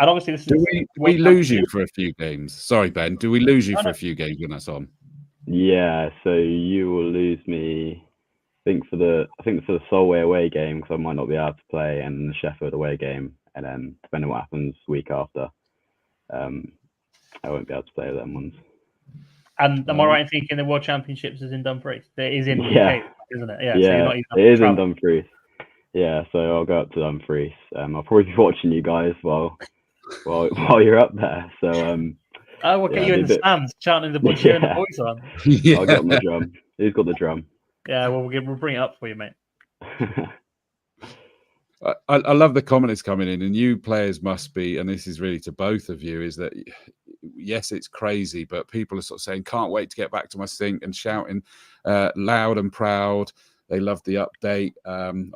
And obviously, this do we lose you for a few games? Sorry, Ben. Do we lose you for a few games when that's on? Yeah, so you will lose me. I think for the Solway away game, because I might not be able to play, and the Sheffield away game, and then depending on what happens week after, I won't be able to play them ones. And am I right in thinking the World Championships is in Dumfries? It is in yeah. UK, isn't it? Yeah, yeah, so you're not even it is in Dumfries. Yeah, so I'll go up to Dumfries. I'll probably be watching you guys while you're up there. So we'll get you in the stands chanting the Butcher and the Boys on. I'll get my drum. Who's got the drum? Yeah, well, we'll bring it up for you, mate. I love the comment that's coming in, and you players must be, and this is really to both of you, is that yes, it's crazy, but people are sort of saying, can't wait to get back to my sink, and shouting loud and proud. They love the update.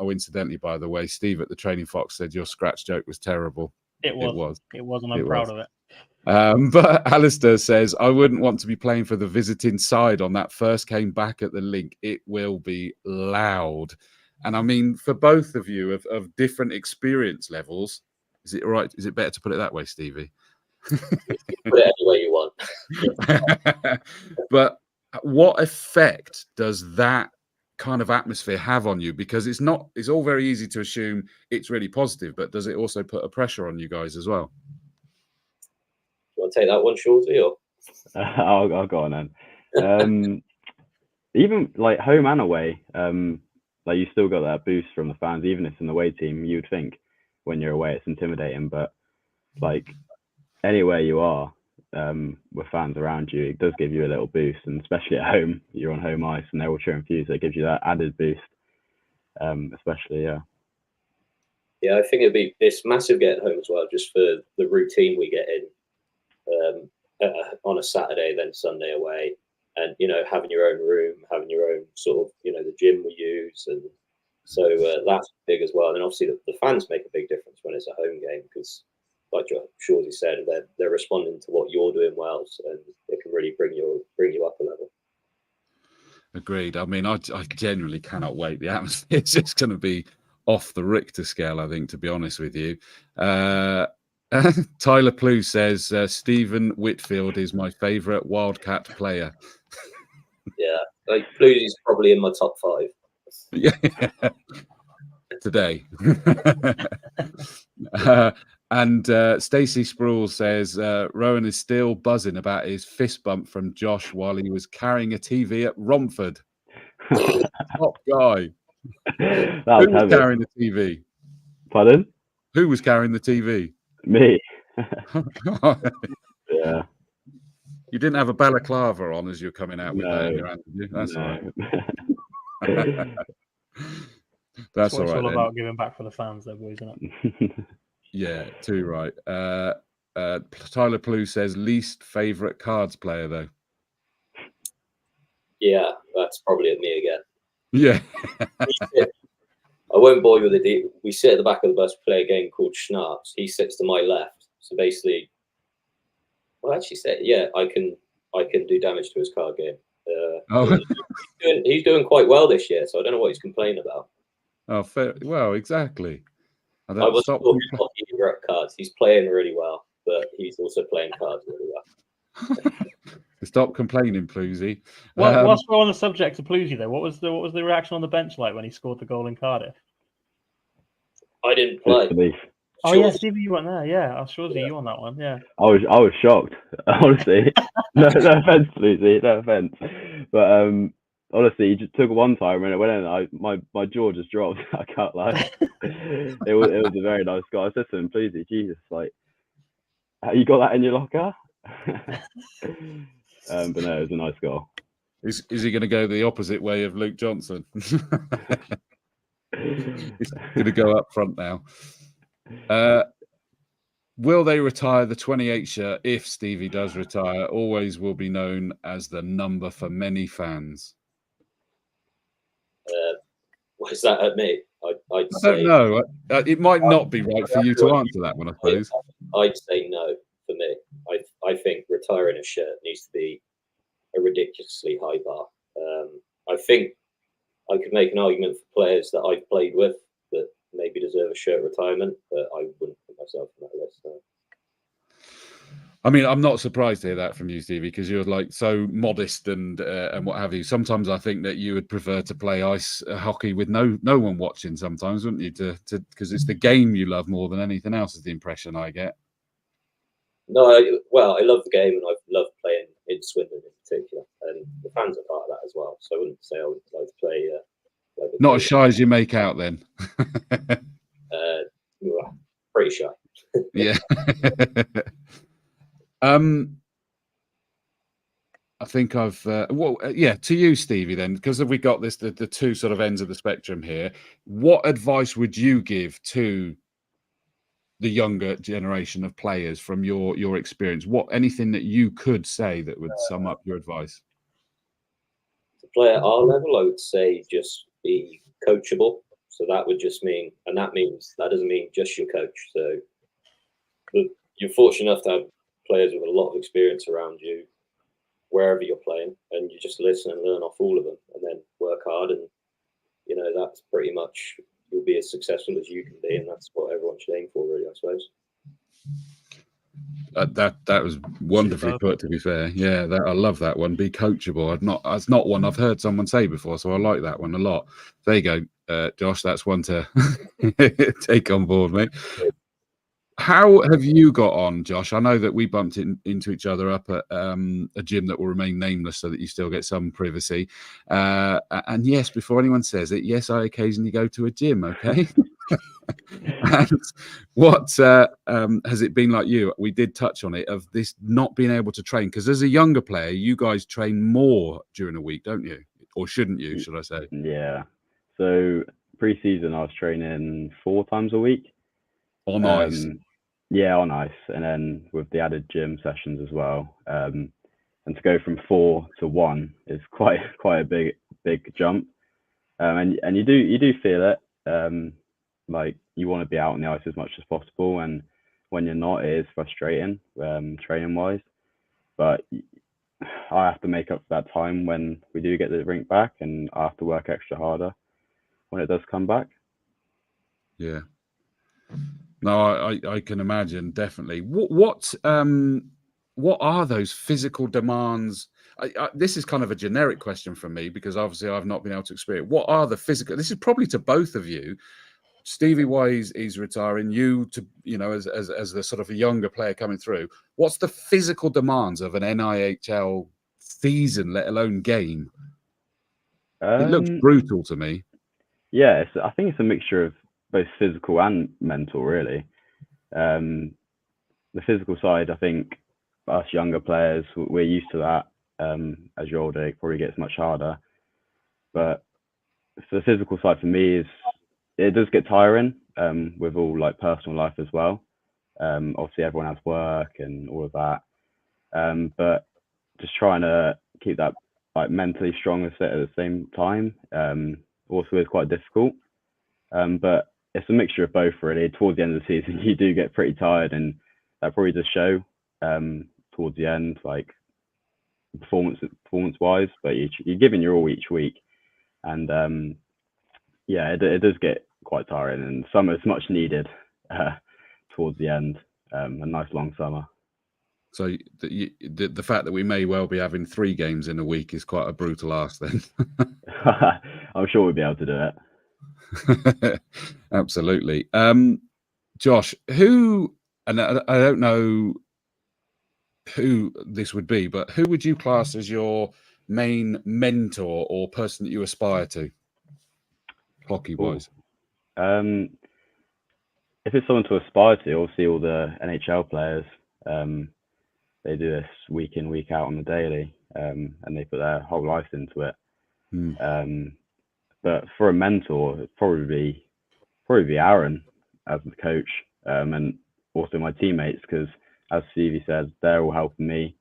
Incidentally, by the way, Steve at the Training Fox said your scratch joke was terrible. It was, and I'm proud of it. But Alistair says, I wouldn't want to be playing for the visiting side on that first game back at the link. It will be loud. And I mean, for both of you of different experience levels, is it right? Is it better to put it that way, Stevie? Put it any way you want. But what effect does that kind of atmosphere have on you? Because it's all very easy to assume it's really positive, but does it also put a pressure on you guys as well? You want to take that one, Shorty, or? I'll go on then. Even like home and away, like you still got that boost from the fans, even if it's an away team. You'd think when you're away it's intimidating, but like anywhere you are with fans around you, it does give you a little boost. And especially at home, you're on home ice and they're all cheering for you, so it gives you that added boost. Especially, yeah, I think it's massive getting home as well, just for the routine we get in on a Saturday, then Sunday away. And, having your own room, having your own sort of, the gym we use. And so that's big as well. And then obviously the fans make a big difference when it's a home game because, like Shawsy said, they're responding to what you're doing well. And it can really bring you up a level. Agreed. I mean, I genuinely cannot wait. The atmosphere is just going to be off the Richter scale, I think, to be honest with you. Tyler Plew says, Stephen Whitfield is my favourite Wildcat player. Yeah, like Plusy's probably in my top 5. Yeah, today. And Stacey Sproul says, Rowan is still buzzing about his fist bump from Josh while he was carrying a TV at Romford. Top guy. Who was carrying the TV? Pardon? Who was carrying the TV? Me. Yeah. You didn't have a balaclava on as you're coming out with that in your hand, did you? That's all right. That's all right. It's all then. about giving back for the fans, though, boys, isn't it? Yeah, too right. Tyler Plew says least favourite cards player, though. Yeah, that's probably at me again. Yeah. I won't bore you with it. We sit at the back of the bus, play a game called Schnapps. He sits to my left. So basically, well, actually, I can do damage to his card game. Oh, He's doing quite well this year, so I don't know what he's complaining about. oh, fair. Well, exactly. I I don't was stop. talking about either at cards. He's playing really well, but he's also playing cards really well. Stop complaining, Plusy. Whilst we're on the subject of Plusy, though, what was the reaction on the bench like when he scored the goal in Cardiff? I didn't play. Disbelief. Oh yeah, Stevie, you weren't there. Yeah, I was sure you on that one. Yeah. I was shocked, honestly. no offense, Lucy, no offense. But honestly, he just took one time and it went in. My jaw just dropped. I can't lie. it was a very nice goal. I said to him, please, Jesus, like, you got that in your locker? But no, it was a nice goal. Is he going to go the opposite way of Luke Johnson? He's going to go up front now. Will they retire the 28 shirt? If Stevie does retire, always will be known as the number for many fans. What is that at me? I don't know. It might not be right for you to answer that one, I suppose. I'd say no for me. I think retiring a shirt needs to be a ridiculously high bar. I think I could make an argument for players that I've played with that maybe deserve a shirt retirement, but I wouldn't put myself on that list. So. I mean, I'm not surprised to hear that from you, Stevie, because you're like so modest and what have you. Sometimes I think that you would prefer to play ice hockey with no one watching. Sometimes, wouldn't you? Because it's the game you love more than anything else. Is the impression I get. No, I love the game and I've loved playing in Swindon in particular, and the fans are part of that as well. So I wouldn't say I would like to play. Not as shy as you make out, then. Pretty shy. Yeah. I think I've to you, Stevie, then, because we got this the two sort of ends of the spectrum here. What advice would you give to the younger generation of players from your experience? Anything that you could say that would sum up your advice? To play at our level, I would say just be coachable. So that would just mean, and that doesn't mean just your coach. So you're fortunate enough to have players with a lot of experience around you wherever you're playing, and you just listen and learn off all of them and then work hard, and that's pretty much, you'll be as successful as you can be, and that's what everyone should aim for, really, I suppose. That was wonderfully put, to be fair. Yeah, I love that one. Be coachable. That's not one I've heard someone say before, so I like that one a lot. There you go, Josh. That's one to take on board, mate. How have you got on, Josh? I know that we bumped into each other up at a gym that will remain nameless so that you still get some privacy. And yes, before anyone says it, yes, I occasionally go to a gym, okay? And what has it been like you? We did touch on it, of this not being able to train, because as a younger player, you guys train more during a week, don't you? Or shouldn't you, should I say? Yeah. So pre-season, I was training 4 times a week. On ice? Yeah, on ice. And then with the added gym sessions as well. And to go from 4 to 1 is quite a big jump. And you do feel it. Like, you want to be out on the ice as much as possible, and when you're not, it is frustrating, training wise. But I have to make up for that time when we do get the rink back, and I have to work extra harder when it does come back. Yeah. No, I can imagine, definitely. What are those physical demands? This is kind of a generic question from me, because obviously I've not been able to experience. What are the physical? This is probably to both of you. Stevie, why he's retiring, you to as the sort of a younger player coming through. What's the physical demands of an NIHL season, let alone game? It looks brutal to me. Yeah, I think it's a mixture of both physical and mental, really. The physical side, I think us younger players, we're used to that. As you're older, it probably gets much harder. But the physical side for me it does get tiring, with all like personal life as well. Obviously everyone has work and all of that. But just trying to keep that like mentally strong at the same time also is quite difficult. But it's a mixture of both, really. Towards the end of the season, you do get pretty tired, and that probably does show towards the end. Like, performance wise, but you're giving your all each week, and yeah, it does get quite tiring, and summer's much needed towards the end. A nice long summer. So the fact that we may well be having 3 games in a week is quite a brutal ask then. I'm sure we'll be able to do it. Absolutely. Josh, who, and I don't know who this would be, but who would you class as your main mentor or person that you aspire to, hockey-wise? If it's someone to aspire to, obviously all the NHL players, they do this week in, week out on the daily, and they put their whole life into it. But for a mentor, it'd probably be Aaron as the coach, and also my teammates, because as Stevie said, they're all helping me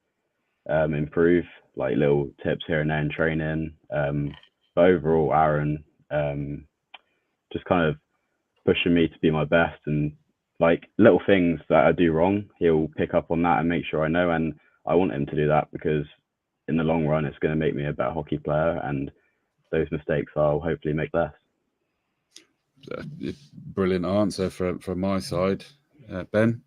improve, like little tips here and there in training. But overall, Aaron just kind of pushing me to be my best, and like little things that I do wrong, he'll pick up on that and make sure I know. And I want him to do that because in the long run, it's going to make me a better hockey player, and those mistakes I'll hopefully make less. Brilliant answer from my side. Ben?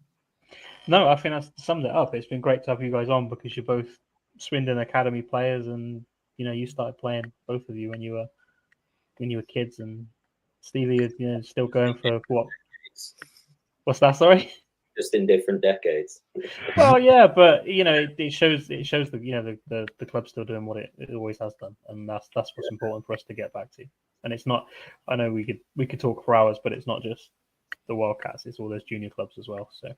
No, I think that's summed it up. It's been great to have you guys on because you're both Swindon Academy players, and you started playing, both of you, when you were kids, and Stevie is still going for what? What's that? Sorry. Just in different decades. Well, yeah, but it shows the club's still doing what it always has done, and that's what's important for us to get back to. And it's not. I know we could talk for hours, but it's not just the Wildcats; it's all those junior clubs as well. So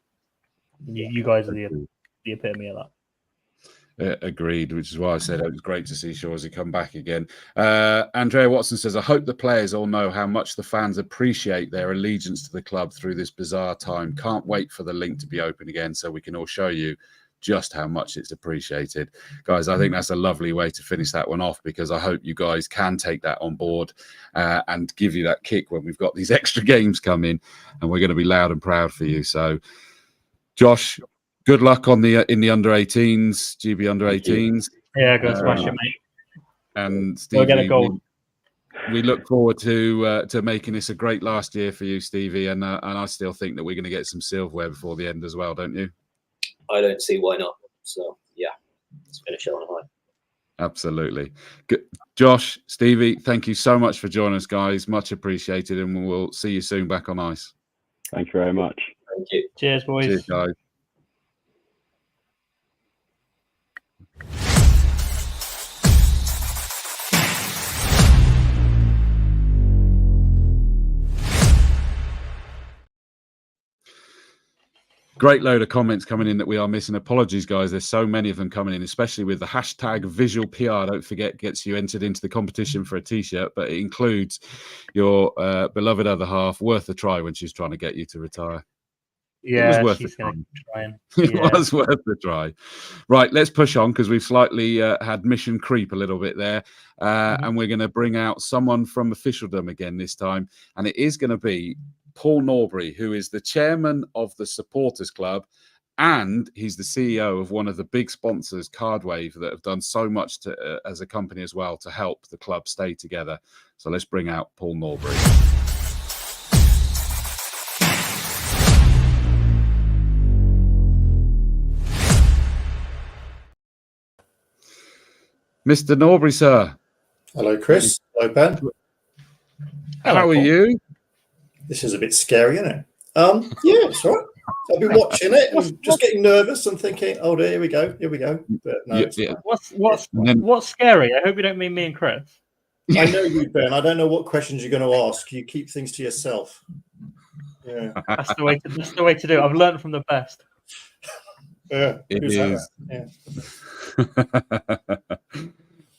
you guys are the epitome of that. Agreed, which is why I said it was great to see Shawsey come back again. Andrea Watson says, I hope the players all know how much the fans appreciate their allegiance to the club through this bizarre time. Can't wait for the link to be open again so we can all show you just how much it's appreciated. Guys, I think that's a lovely way to finish that one off, because I hope you guys can take that on board and give you that kick when we've got these extra games coming, and we're going to be loud and proud for you. So, Josh, good luck on in the under 18s, GB under 18s. Yeah, go smash it, mate. And Stevie, get a goal. We look forward to making this a great last year for you, Stevie. And I still think that we're going to get some silverware before the end as well, don't you? I don't see why not. So yeah, let's finish it on a high. Absolutely. Good. Josh, Stevie, thank you so much for joining us, guys. Much appreciated, and we'll see you soon back on ice. Thank you very much. Thank you. Cheers, boys. Cheers, guys. Great load of comments coming in that we are missing. Apologies, guys. There's so many of them coming in, especially with the hashtag visual PR. Don't forget, gets you entered into the competition for a T-shirt, but it includes your beloved other half. Worth a try when she's trying to get you to retire. Yeah, it was worth she's going to try. It was worth a try. Right, let's push on, because we've slightly had mission creep a little bit there. And we're going to bring out someone from officialdom again this time. And it is going to be Paul Norbury, who is the chairman of the Supporters Club, and he's the CEO of one of the big sponsors, Cardwave, that have done so much as a company as well to help the club stay together. So let's bring out Paul Norbury. Mr. Norbury, sir. Hello, Chris. Hello, Ben. How are you? This is a bit scary, isn't it? Yeah, it's all right. I've been watching it and just getting nervous and thinking, "Oh, here we go, here we go." But no, yeah. What's scary? I hope you don't mean me and Chris. I know you, Ben. I don't know what questions you're going to ask. You keep things to yourself. Yeah, that's the way to do it. I've learned from the best. Yeah, it is. Yeah.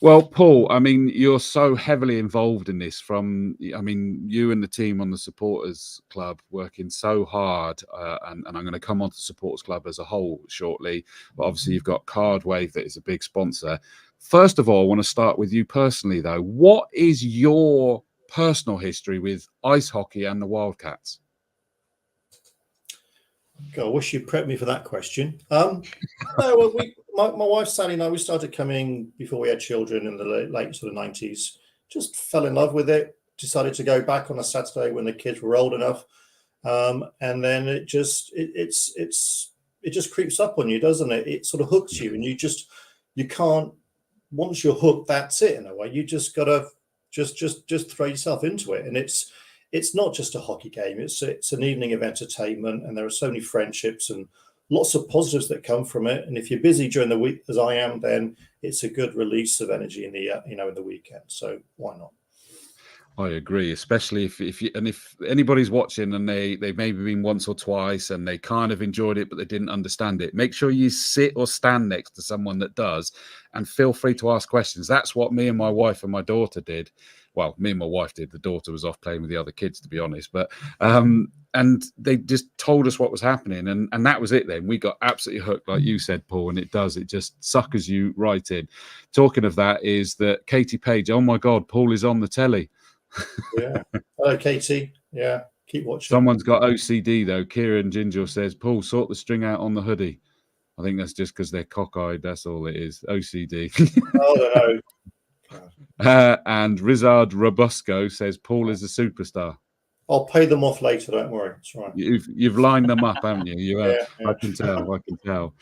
Well, Paul, I mean, you're so heavily involved in this. You and the team on the Supporters Club working so hard, and I'm going to come on to Supporters Club as a whole shortly. But obviously, you've got Cardwave that is a big sponsor. First of all, I want to start with you personally, though. What is your personal history with ice hockey and the Wildcats? God, I wish you'd prepped me for that question. No, well, my wife Sally and I, we started coming before we had children in the late sort of 90s. Just fell in love with it. Decided to go back on a Saturday when the kids were old enough, and then it just creeps up on you, doesn't it? It sort of hooks you, and you can't. Once you're hooked, that's it in a way. You just gotta just throw yourself into it, and it's not just a hockey game. It's an evening of entertainment, and there are so many friendships and lots of positives that come from it. And if you're busy during the week, as I am, then it's a good release of energy in the in the weekend. So why not? I agree, especially if anybody's watching and they've maybe been once or twice and they kind of enjoyed it, but they didn't understand it. Make sure you sit or stand next to someone that does, and feel free to ask questions. That's what me and my wife and my daughter did. Well, me and my wife did. The daughter was off playing with the other kids, to be honest. But and they just told us what was happening, and that was it. Then we got absolutely hooked, like you said, Paul. And it just suckers you right in. Talking of that, is that Katie Page? Oh my God, Paul is on the telly. Yeah. Hello, Katie. Yeah, keep watching. Someone's got OCD though. Kieran Ginger says, Paul, sort the string out on the hoodie. I think that's just because they're cockeyed. That's all it is. OCD. Oh no. And Rizard Robusco says, Paul is a superstar. I'll pay them off later. Don't worry. It's right. You've lined them up, haven't you? You have. Yeah. I can tell.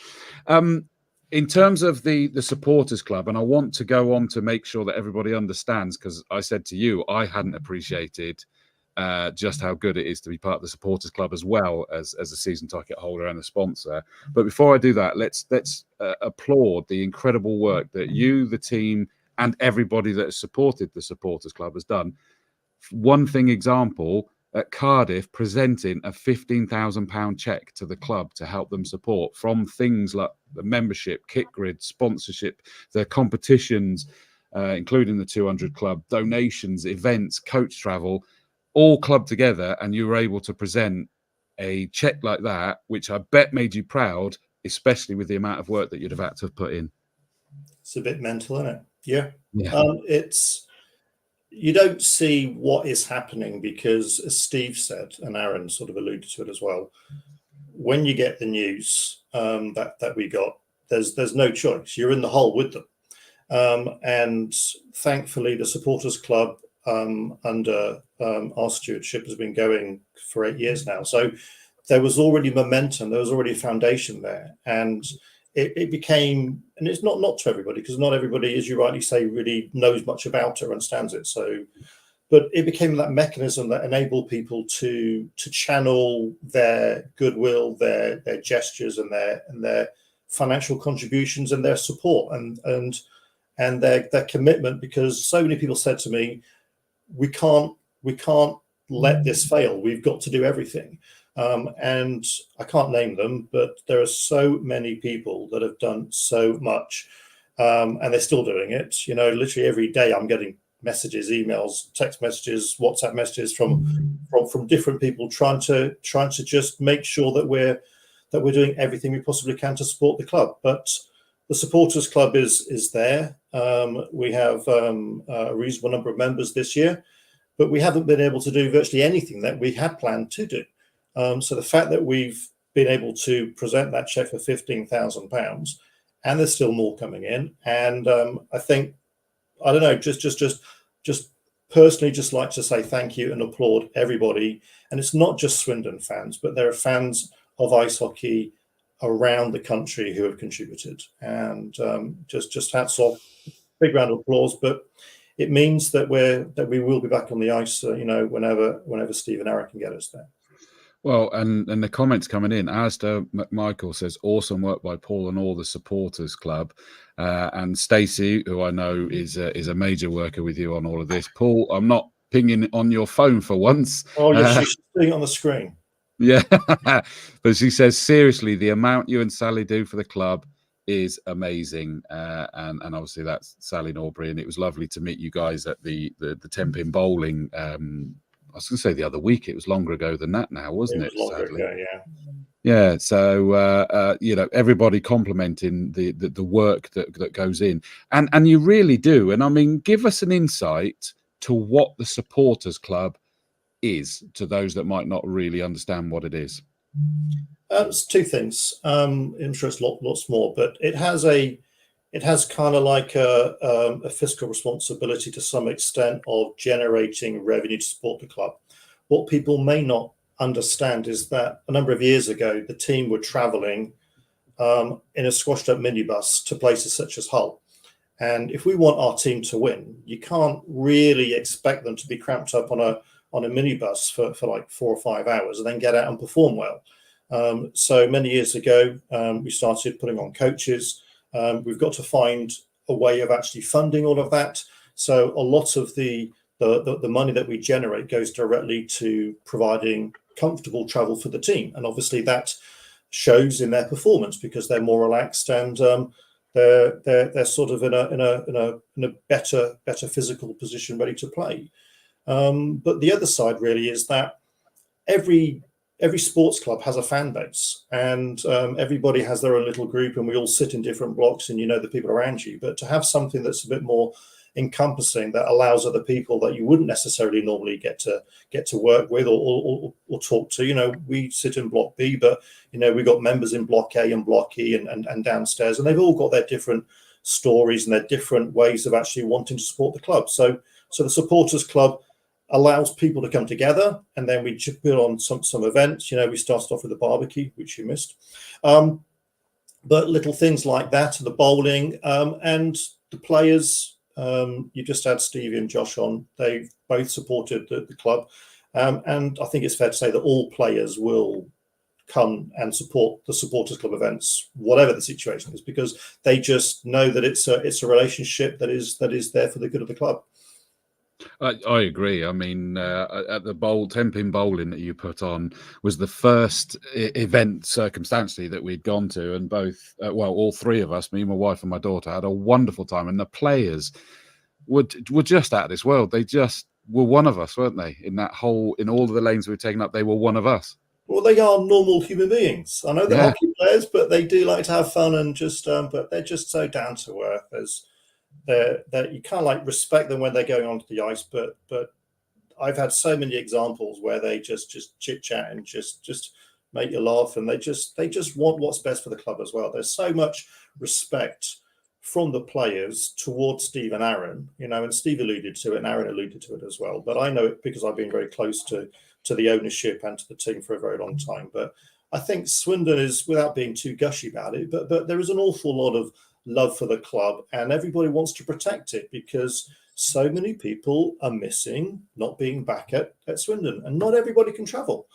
In terms of the supporters club, and I want to go on to make sure that everybody understands, because I said to you, I hadn't appreciated just how good it is to be part of the supporters club as well as a season ticket holder and a sponsor. But before I do that, let's applaud the incredible work that you, the team, and everybody that has supported the supporters club has done. One thing example, at Cardiff, presenting a £15,000 cheque to the club to help them support, from things like the membership, kit grid, sponsorship, the competitions, including the 200 club, donations, events, coach travel, all clubbed together, and you were able to present a cheque like that, which I bet made you proud, especially with the amount of work that you'd have had to have put in. It's a bit mental, isn't it? Yeah. You don't see what is happening because, as Steve said, and Aaron sort of alluded to it as well, when you get the news that we got, there's no choice. You're in the hole with them. And thankfully, the supporters club under our stewardship has been going for 8 years now. So there was already momentum. There was already a foundation there. And it became, and it's not to everybody, because not everybody, as you rightly say, really knows much about it or understands it. So, but it became that mechanism that enabled people to channel their goodwill, their gestures, and their financial contributions and their support and their commitment. Because so many people said to me, we can't let this fail. We've got to do everything. And I can't name them, but there are so many people that have done so much, and they're still doing it. You know, literally every day I'm getting messages, emails, text messages, WhatsApp messages from different people trying to just make sure that we're doing everything we possibly can to support the club. But the supporters club is there. We have a reasonable number of members this year, but we haven't been able to do virtually anything that we had planned to do. So the fact that we've been able to present that cheque for £15,000, and there's still more coming in, and I think, I don't know, just personally, just like to say thank you and applaud everybody. And it's not just Swindon fans, but there are fans of ice hockey around the country who have contributed, and just hats off, big round of applause. But it means that we will be back on the ice, whenever Steve and Aaron can get us there. Well, and the comments coming in, Alistair McMichael says, awesome work by Paul and all the supporters club. And Stacey, who I know is a major worker with you on all of this. Paul, I'm not pinging on your phone for once. Oh, yes, she's seeing it on the screen. Yeah. But she says, seriously, the amount you and Sally do for the club is amazing. And obviously that's Sally Norbury. And it was lovely to meet you guys at the 10-pin bowling. I was going to say the other week. It was longer ago than that now, wasn't it? Longer Sadly. ago, yeah. Yeah. So, everybody complimenting the work that goes in. And you really do. And I mean, give us an insight to what the supporters club is, to those that might not really understand what it is. It's two things. I'm sure it's lots more, but it has kind of like a fiscal responsibility to some extent of generating revenue to support the club. What people may not understand is that a number of years ago, the team were travelling in a squashed up minibus to places such as Hull. And if we want our team to win, you can't really expect them to be cramped up on a minibus for like 4 or 5 hours and then get out and perform well. So many years ago, we started putting on coaches. We've got to find a way of actually funding all of that. So a lot of the money that we generate goes directly to providing comfortable travel for the team, and obviously that shows in their performance because they're more relaxed and they're sort of in a better physical position, ready to play. But the other side really is that every sports club has a fan base, and everybody has their own little group, and we all sit in different blocks, and you know the people around you. But to have something that's a bit more encompassing, that allows other people that you wouldn't necessarily normally get to work with or talk to. You know, we sit in Block B, but you know we've got members in Block A and Block E and downstairs, and they've all got their different stories and their different ways of actually wanting to support the club. So the supporters club allows people to come together, and then we put on some events. You know, we started off with the barbecue, which you missed, but little things like that, the bowling, and the players. You just had Stevie and Josh on. They've both supported the club, and I think it's fair to say that all players will come and support the supporters club events, whatever the situation is, because they just know that it's a relationship that is there for the good of the club. I agree. I mean, at the 10-pin bowling that you put on was the first event circumstantially that we'd gone to, and both, all three of us, me, my wife, and my daughter, had a wonderful time. And the players were just out of this world. They just were one of us, weren't they? In all of the lanes we were taking up, they were one of us. Well, they are normal human beings. I know they're hockey players, but they do like to have fun and just. But they're just so down to earth. That you kind of like respect them when they're going onto the ice, but I've had so many examples where they just chit chat and just make you laugh, and they just want what's best for the club as well. There's so much respect from the players towards Steve and Aaron, you know, and Steve alluded to it and Aaron alluded to it as well. But I know it because I've been very close to the ownership and to the team for a very long time. But I think Swindon is, without being too gushy about it, but there is an awful lot of love for the club, and everybody wants to protect it because so many people are missing not being back at Swindon, and not everybody can travel.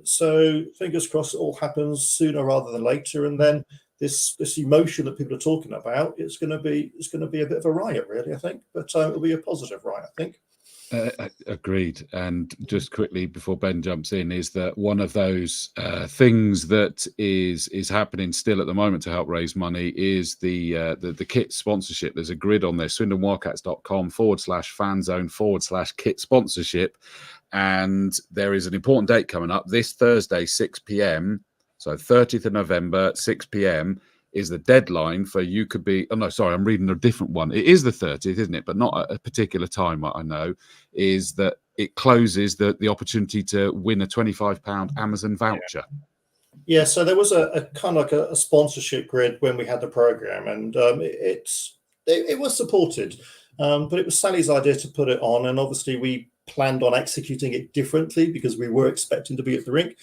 So fingers crossed it all happens sooner rather than later, and then this emotion that people are talking about, it's going to be a bit of a riot, really, I think, but it'll be a positive riot, I think. Agreed. And just quickly before Ben jumps in, is that one of those things that is happening still at the moment to help raise money is the kit sponsorship. There's a grid on there, swindonwildcats.com/fanzone/kit sponsorship, and there is an important date coming up this Thursday, 6 p.m. So 30th of November, 6 p.m. is the deadline for you could be. Oh no, sorry, I'm reading a different one. It is the 30th, isn't it? But not at a particular time. I know is that it closes the opportunity to win a £25 Amazon voucher. Yeah, so there was a kind of like a sponsorship grid when we had the program, and it was supported, but it was Sally's idea to put it on, and obviously we planned on executing it differently because we were expecting to be at the rink.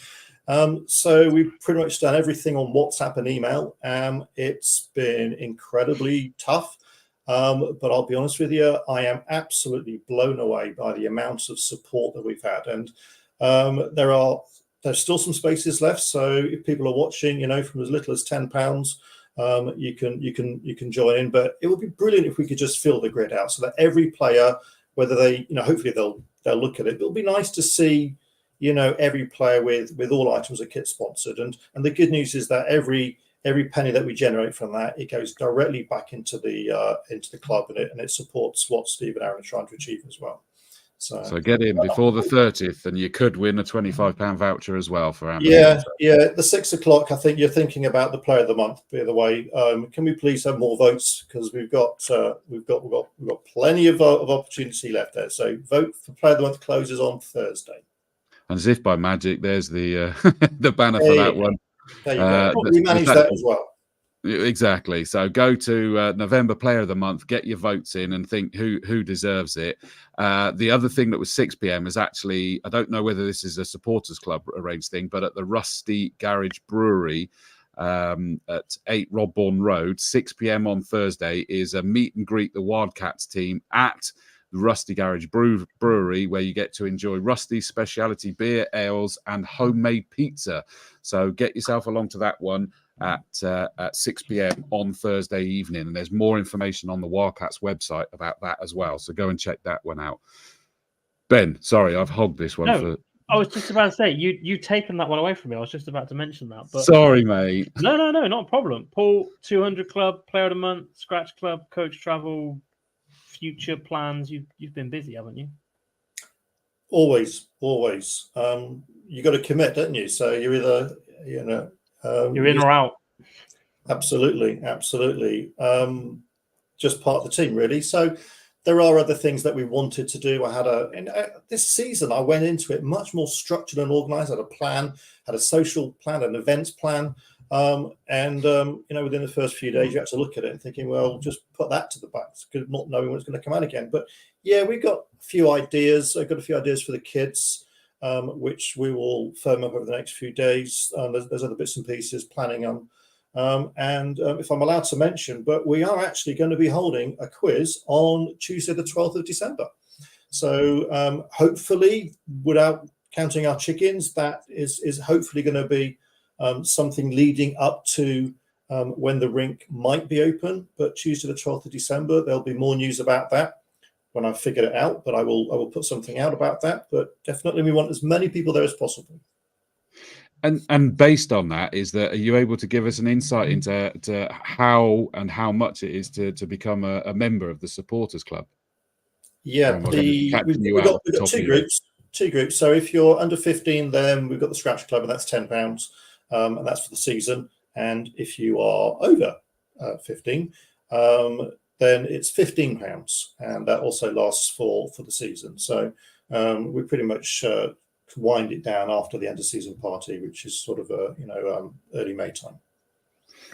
So we've pretty much done everything on WhatsApp and email. It's been incredibly tough, but I'll be honest with you, I am absolutely blown away by the amount of support that we've had. And there's still some spaces left. So if people are watching, you know, from as little as £10, you can join in. But it would be brilliant if we could just fill the grid out so that every player, whether they, you know, hopefully they'll look at it. It'll be nice to see, you know, every player with all items are kit sponsored, and the good news is that every penny that we generate from that, it goes directly back into the club, and it supports what Steve and Aaron are trying to achieve as well. So get in before the 30th, and you could win a £25 voucher as well for Amazon. Yeah. The 6 o'clock. I think you're thinking about the Player of the Month. By the way, can we please have more votes, because we've got plenty of opportunity left there. So vote for Player of the Month closes on Thursday. And as if by magic, there's the the banner for that one. There you go. We manage that as well. Exactly. So go to November Player of the Month, get your votes in, and think who deserves it. The other thing that was 6 p.m. is actually, I don't know whether this is a supporters club arranged thing, but at the Rusty Garage Brewery at 8 Rodbourne Road, 6 p.m. on Thursday is a meet and greet the Wildcats team at the Rusty Garage Brewery, where you get to enjoy Rusty's specialty beer, ales, and homemade pizza. So get yourself along to that one at 6 p.m. on Thursday evening. And there's more information on the Wildcats website about that as well. So go and check that one out. Ben, sorry, I've hogged this one. No, I was just about to say, you've taken that one away from me. I was just about to mention that. But sorry, mate. No, not a problem. Paul, 200 Club, Player of the Month, Scratch Club, Coach Travel, future plans. You've been busy, haven't you? Always. You got to commit, don't you? So you're either, you're in or out. Absolutely. Just part of the team, really. So there are other things that we wanted to do. This season, I went into it much more structured and organized. I had a plan, had a social plan, an events plan. Within the first few days, you had to look at it and thinking, well, just put that to the back, not knowing when it's going to come out again. But yeah, we've got a few ideas. I've got a few ideas for the kids, which we will firm up over the next few days. There's other bits and pieces planning on. If I'm allowed to mention, but we are actually going to be holding a quiz on Tuesday, the 12th of December. So hopefully, without counting our chickens, that is hopefully going to be something leading up to when the rink might be open. But Tuesday, the 12th of December, there'll be more news about that when I've figured it out. But I will put something out about that. But definitely, we want as many people there as possible. And based on that, are you able to give us an insight into how and how much it is to become a member of the supporters club? Yeah, we've got two groups. So if you're under 15, then we've got the Scratch Club, and that's £10, and that's for the season. And if you are over 15, then it's £15, and that also lasts for the season. So we pretty much wind it down after the end of season party, which is sort of early May time.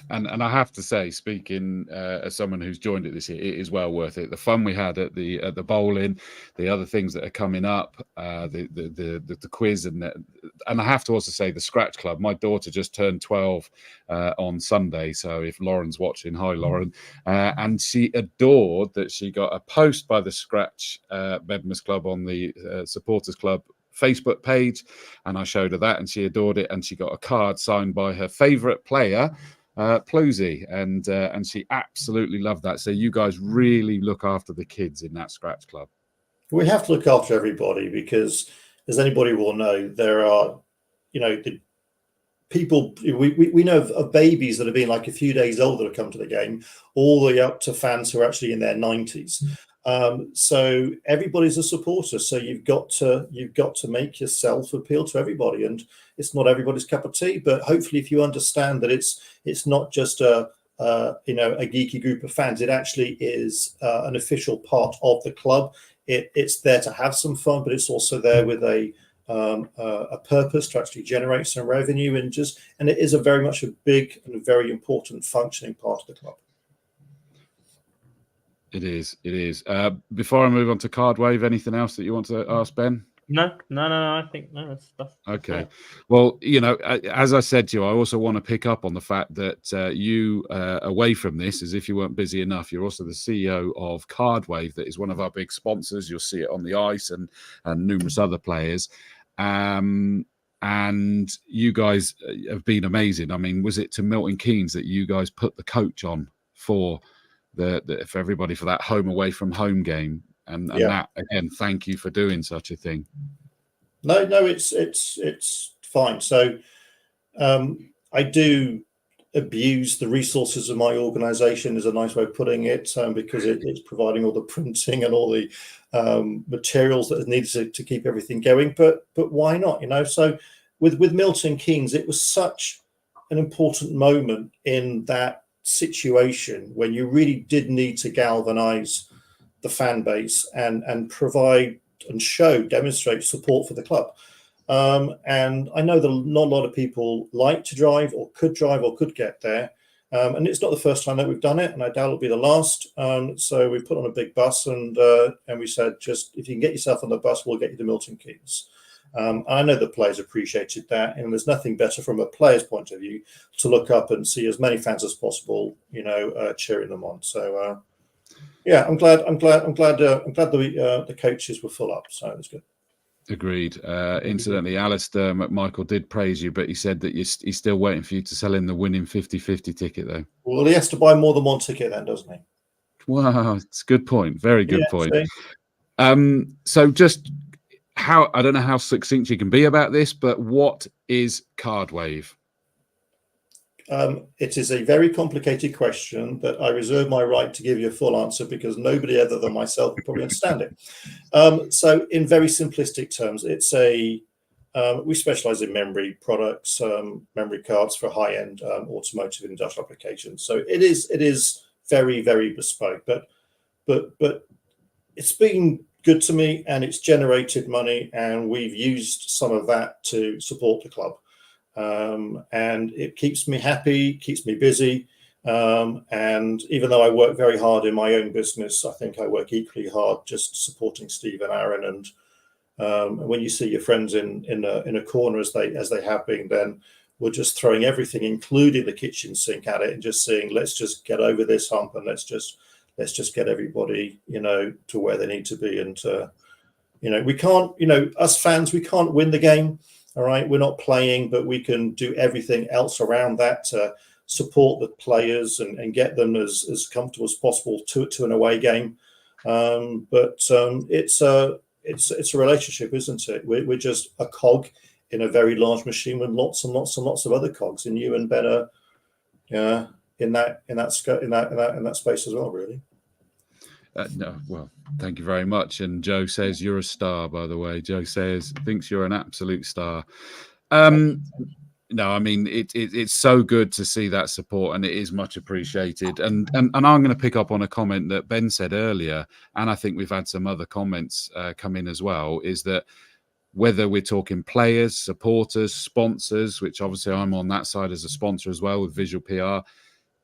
And I have to say, speaking as someone who's joined it this year, it is well worth it. The fun we had at the bowling, the other things that are coming up, the quiz, and I have to also say the Scratch Club. My daughter just turned 12 on Sunday, so if Lauren's watching, hi Lauren, and she adored that she got a post by the Scratch Members Club on the Supporters Club Facebook page, and I showed her that, and she adored it, and she got a card signed by her favourite player, Plusy, and she absolutely loved that. So you guys really look after the kids in that Scratch Club. We have to look after everybody, because as anybody will know, there are, the people, we know of babies that have been like a few days old that have come to the game, all the way up to fans who are actually in their 90s. So everybody's a supporter. So you've got to make yourself appeal to everybody, and it's not everybody's cup of tea. But hopefully, if you understand that it's not just a geeky group of fans, it actually is an official part of the club. It's there to have some fun, but it's also there with a purpose to actually generate some revenue, and it is very much a big and a very important functioning part of the club. It is. Before I move on to Card Wave, anything else that you want to ask Ben? No. I think no. That's okay. Yeah. Well, as I said to you, I also want to pick up on the fact that you, away from this, as if you weren't busy enough, you're also the CEO of Card Wave, that is one of our big sponsors. You'll see it on the ice and numerous other players. And you guys have been amazing. I mean, was it to Milton Keynes that you guys put the coach on for for everybody for that home away from home game, and that again, thank you for doing such a thing. No, it's fine. So I do abuse the resources of my organization, is a nice way of putting it, because it's providing all the printing and all the materials that are needed to keep everything going. But why not? So with Milton Keynes, it was such an important moment in that situation when you really did need to galvanize the fan base and provide and demonstrate support for the club. And I know that not a lot of people like to drive or could get there. And it's not the first time that we've done it, and I doubt it'll be the last. So we put on a big bus, and we said, just if you can get yourself on the bus, we'll get you to Milton Keynes. I know the players appreciated that, and there's nothing better from a player's point of view to look up and see as many fans as possible, cheering them on. So yeah, I'm glad the coaches were full up. So it was good. Agreed. Incidentally, Alistair McMichael did praise you, but he said that he's still waiting for you to sell in the winning 50-50 ticket, though. Well, he has to buy more than one ticket then, doesn't he? Wow, it's a good point. Very good point. See? So just I don't know how succinct you can be about this, but what is Card Wave? It is a very complicated question that I reserve my right to give you a full answer, because nobody other than myself can probably understand it. So in very simplistic terms, it's we specialize in memory products, memory cards for high-end automotive and industrial applications. So it is very, very bespoke, but it's been good to me, and it's generated money, and we've used some of that to support the club. And it keeps me happy, keeps me busy. And even though I work very hard in my own business, I think I work equally hard just supporting Steve and Aaron. And when you see your friends in a corner as they have been, then we're just throwing everything, including the kitchen sink, at it, and just saying, let's just get over this hump, and let's just get everybody, to where they need to be. And we can't, us fans, we can't win the game. All right, we're not playing, but we can do everything else around that to support the players and get them as comfortable as possible to an away game. But it's a relationship, isn't it? We're just a cog in a very large machine with lots and lots and lots of other cogs. And you and Ben are, in that space as well, really. No, well, thank you very much. And Joe says you're a star, by the way. Joe thinks you're an absolute star. No, I mean, it's so good to see that support, and it is much appreciated. And I'm going to pick up on a comment that Ben said earlier, and I think we've had some other comments come in as well, is that whether we're talking players, supporters, sponsors, which obviously I'm on that side as a sponsor as well with Visual PR,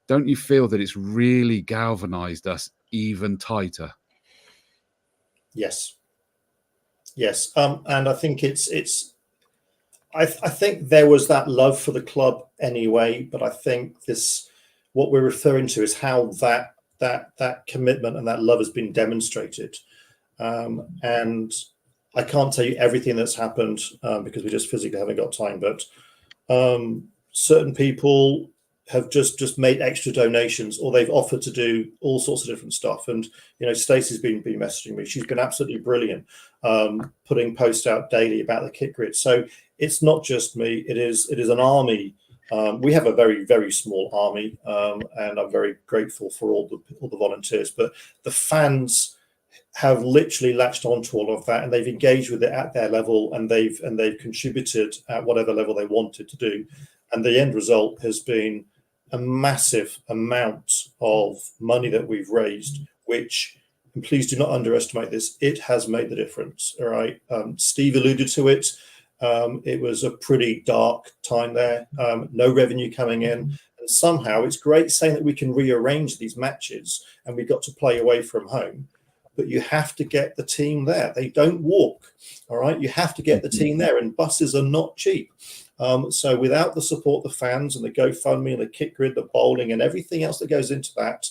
don't you feel that it's really galvanized us even tighter? Yes. And I think I think there was that love for the club anyway, but I think what we're referring to is how that commitment and that love has been demonstrated. And I can't tell you everything that's happened because we just physically haven't got time, but certain people have just made extra donations, or they've offered to do all sorts of different stuff. And Stacey's been messaging me. She's been absolutely brilliant, putting posts out daily about the kit grid. So it's not just me; it is an army. We have a very, very small army, and I'm very grateful for all the volunteers. But the fans have literally latched onto all of that, and they've engaged with it at their level, and they've contributed at whatever level they wanted to do. And the end result has been a massive amount of money that we've raised, which, and please do not underestimate this, it has made the difference. All right. Steve alluded to it. It was a pretty dark time there. No revenue coming in. And somehow it's great saying that we can rearrange these matches and we got to play away from home. But you have to get the team there. They don't walk. All right. You have to get the team there, and buses are not cheap. So without the support of the fans and the GoFundMe and the kit grid, the bowling and everything else that goes into that,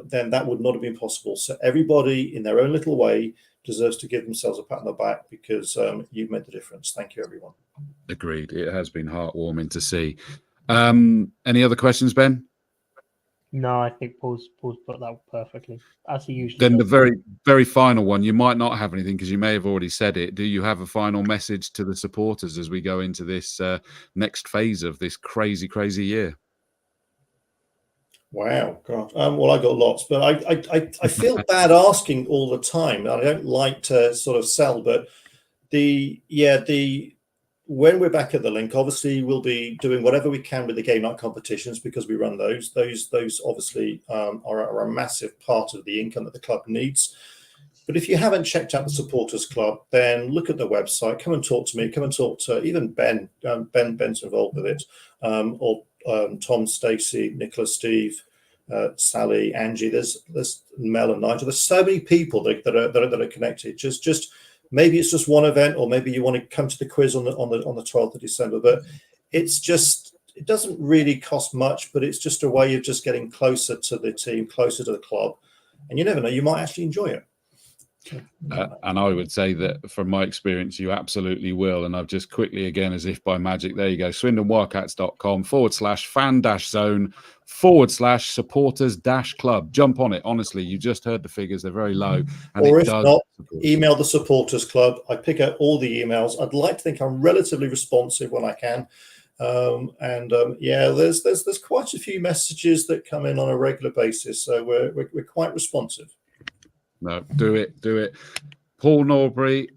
then that would not have been possible. So everybody in their own little way deserves to give themselves a pat on the back, because you've made the difference. Thank you, everyone. Agreed. It has been heartwarming to see. Any other questions, Ben? No, I think Paul's put that perfectly, as he usually Then does. the very, very final one, you might not have anything because you may have already said it. Do you have a final message to the supporters as we go into this next phase of this crazy, crazy year? Wow, God. Well, I got lots, but I feel bad asking all the time. I don't like to sort of sell, but when we're back at the link, obviously we'll be doing whatever we can with the game night competitions, because we run those obviously are a massive part of the income that the club needs. But if you haven't checked out the Supporters Club, then look at the website. Come and talk to me. Come and talk to even Ben. Ben's involved with it, or Tom, Stacey, Nicola, Steve, Sally, Angie. There's Mel and Nigel. There's so many people that are connected. Just maybe it's just one event, or maybe you want to come to the quiz on the 12th of December. But it doesn't really cost much, but it's just a way of just getting closer to the team, closer to the club, and you never know, you might actually enjoy it. And I would say that from my experience, you absolutely will. And I've just quickly, again, as if by magic, there you go, swindonwildcats.com/fan-zone/supporters-club. Jump on it. Honestly, you just heard the figures. They're very low. And or it if does not, email the Supporters Club. I pick out all the emails. I'd like to think I'm relatively responsive when I can. There's quite a few messages that come in on a regular basis. So we're quite responsive. No, do it. Paul Norbury,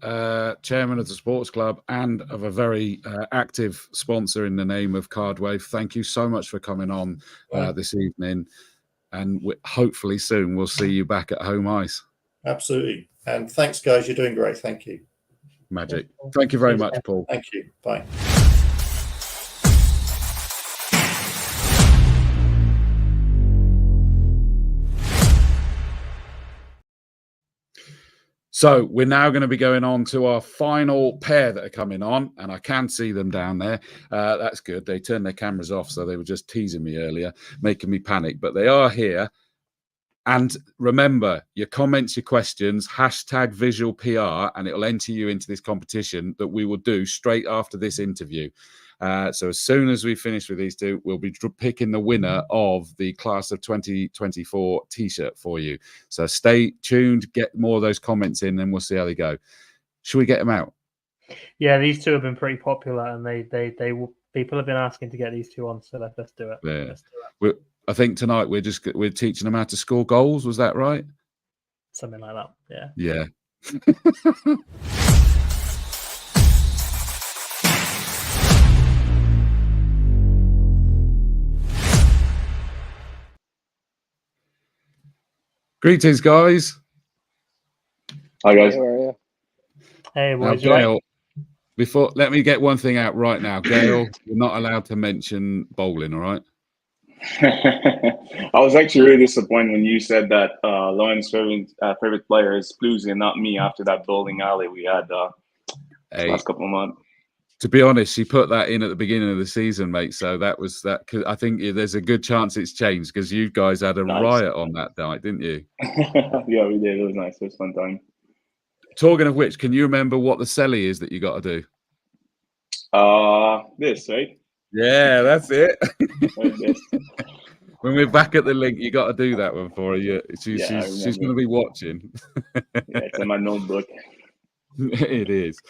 chairman of the sports club and of a very active sponsor in the name of Cardwave. Thank you so much for coming on this evening, and hopefully soon we'll see you back at home ice. Absolutely, and thanks, guys. You're doing great. Thank you. Magic. Thank you very much, Paul. Thank you. Bye. So we're now going to be going on to our final pair that are coming on, and I can see them down there. That's good. They turned their cameras off, so they were just teasing me earlier, making me panic. But they are here. And remember, your comments, your questions, #visualpr, and it'll enter you into this competition that we will do straight after this interview. So as soon as we finish with these two, we'll be picking the winner of the class of 2024 t-shirt for you. So stay tuned, get more of those comments in, and we'll see how they go. Should we get them out? Yeah, these two have been pretty popular, and people have been asking to get these two on. So let's do it. Yeah. Let's do it. I think tonight we're teaching them how to score goals. Was that right? Something like that. Yeah. Yeah. Greetings, guys. Hi, guys. How are you? Hey, boys. Gaël, let me get one thing out right now. Gaël, you're not allowed to mention bowling, all right? I was actually really disappointed when you said that Lauren's favorite player is Bluesy and not me after that bowling alley we had last couple of months. To be honest, she put that in at the beginning of the season, mate. So that was that. I think there's a good chance it's changed because you guys had a riot on that night, didn't you? Yeah, we did. It was nice. It was a fun time. Talking of which, can you remember what the celly is that you got to do? This, right? Yeah, that's it. When we're back at the link, you got to do that one for her. She's going to be watching. Yeah, it's in my notebook. It is.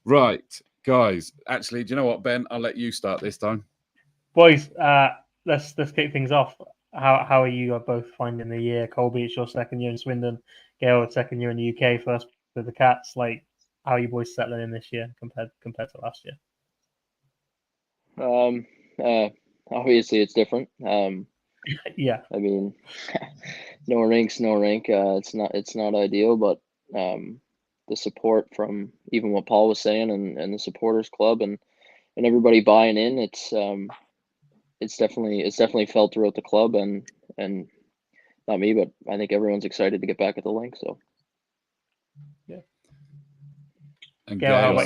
Right, guys. Actually, do you know what, Ben? I'll let you start this time. Boys, let's kick things off. How are you both finding the year? Colby, it's your second year in Swindon. Gail, it's second year in the UK. First with the Cats. Like, how are you boys settling in this year compared to last year? Obviously it's different. Yeah. I mean, no rink's no rink. It's not ideal, but the support from even what Paul was saying and the supporters club and everybody buying in, it's definitely felt throughout the club and not me, but I think everyone's excited to get back at the link. So yeah. And Gail,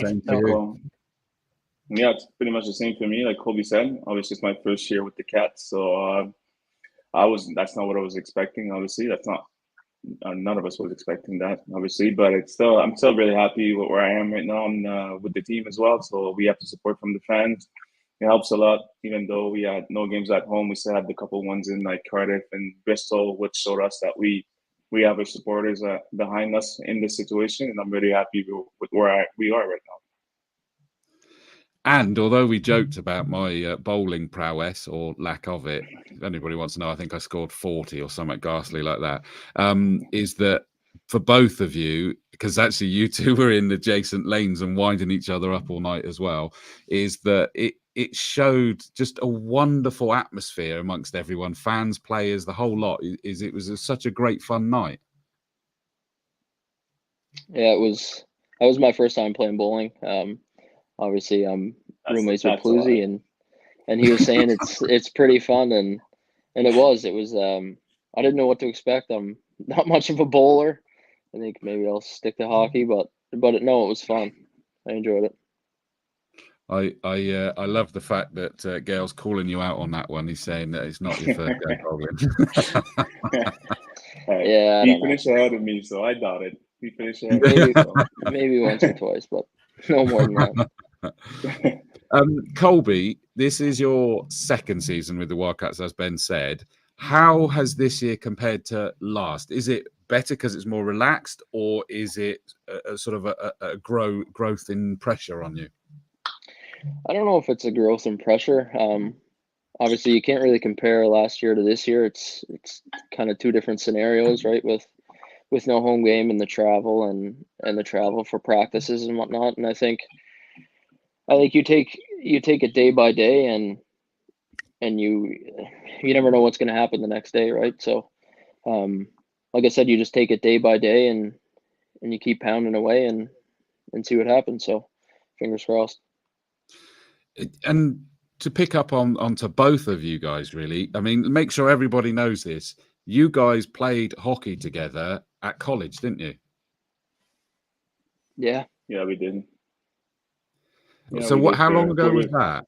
yeah, it's pretty much the same for me. Like Colby said, obviously it's my first year with the Cats, so that's not what I was expecting. Obviously, that's not none of us was expecting that, obviously. But I'm still really happy with where I am right now and with the team as well. So we have the support from the fans. It helps a lot, even though we had no games at home. We still had the couple ones in like Cardiff and Bristol, which showed us that we have our supporters behind us in this situation, and I'm really happy with where we are right now. And although we joked about my bowling prowess or lack of it, if anybody wants to know, I think I scored 40 or something ghastly like that. Is that for both of you, because actually you two were in adjacent lanes and winding each other up all night as well, is that it showed just a wonderful atmosphere amongst everyone, fans, players, the whole lot. It was such a great fun night. Yeah, that was my first time playing bowling. Obviously, I'm roommates with Pluzy, and he was saying it's pretty fun, and it was. I didn't know what to expect. I'm not much of a bowler. I think maybe I'll stick to hockey, but no, it was fun. I enjoyed it. I love the fact that Gail's calling you out on that one. He's saying that it's not your first go bowling. Yeah, he finished ahead of me, so I doubt it. He finished ahead. Maybe once or twice, but no more than that. Colby, this is your second season with the Wildcats, as Ben said. How has this year compared to last? Is it better because it's more relaxed, or is it a sort of a growth in pressure on you? I don't know if it's a growth in pressure. Obviously, you can't really compare last year to this year. It's kind of two different scenarios, right? With no home game and the travel and the travel for practices and whatnot. And I think you take it day by day, and you never know what's going to happen the next day, right? So, like I said, you just take it day by day, and you keep pounding away and see what happens. So, fingers crossed. And to pick up onto both of you guys, really, I mean, make sure everybody knows this. You guys played hockey together at college, didn't you? Yeah. Yeah, we did. Yeah, so how long ago was that?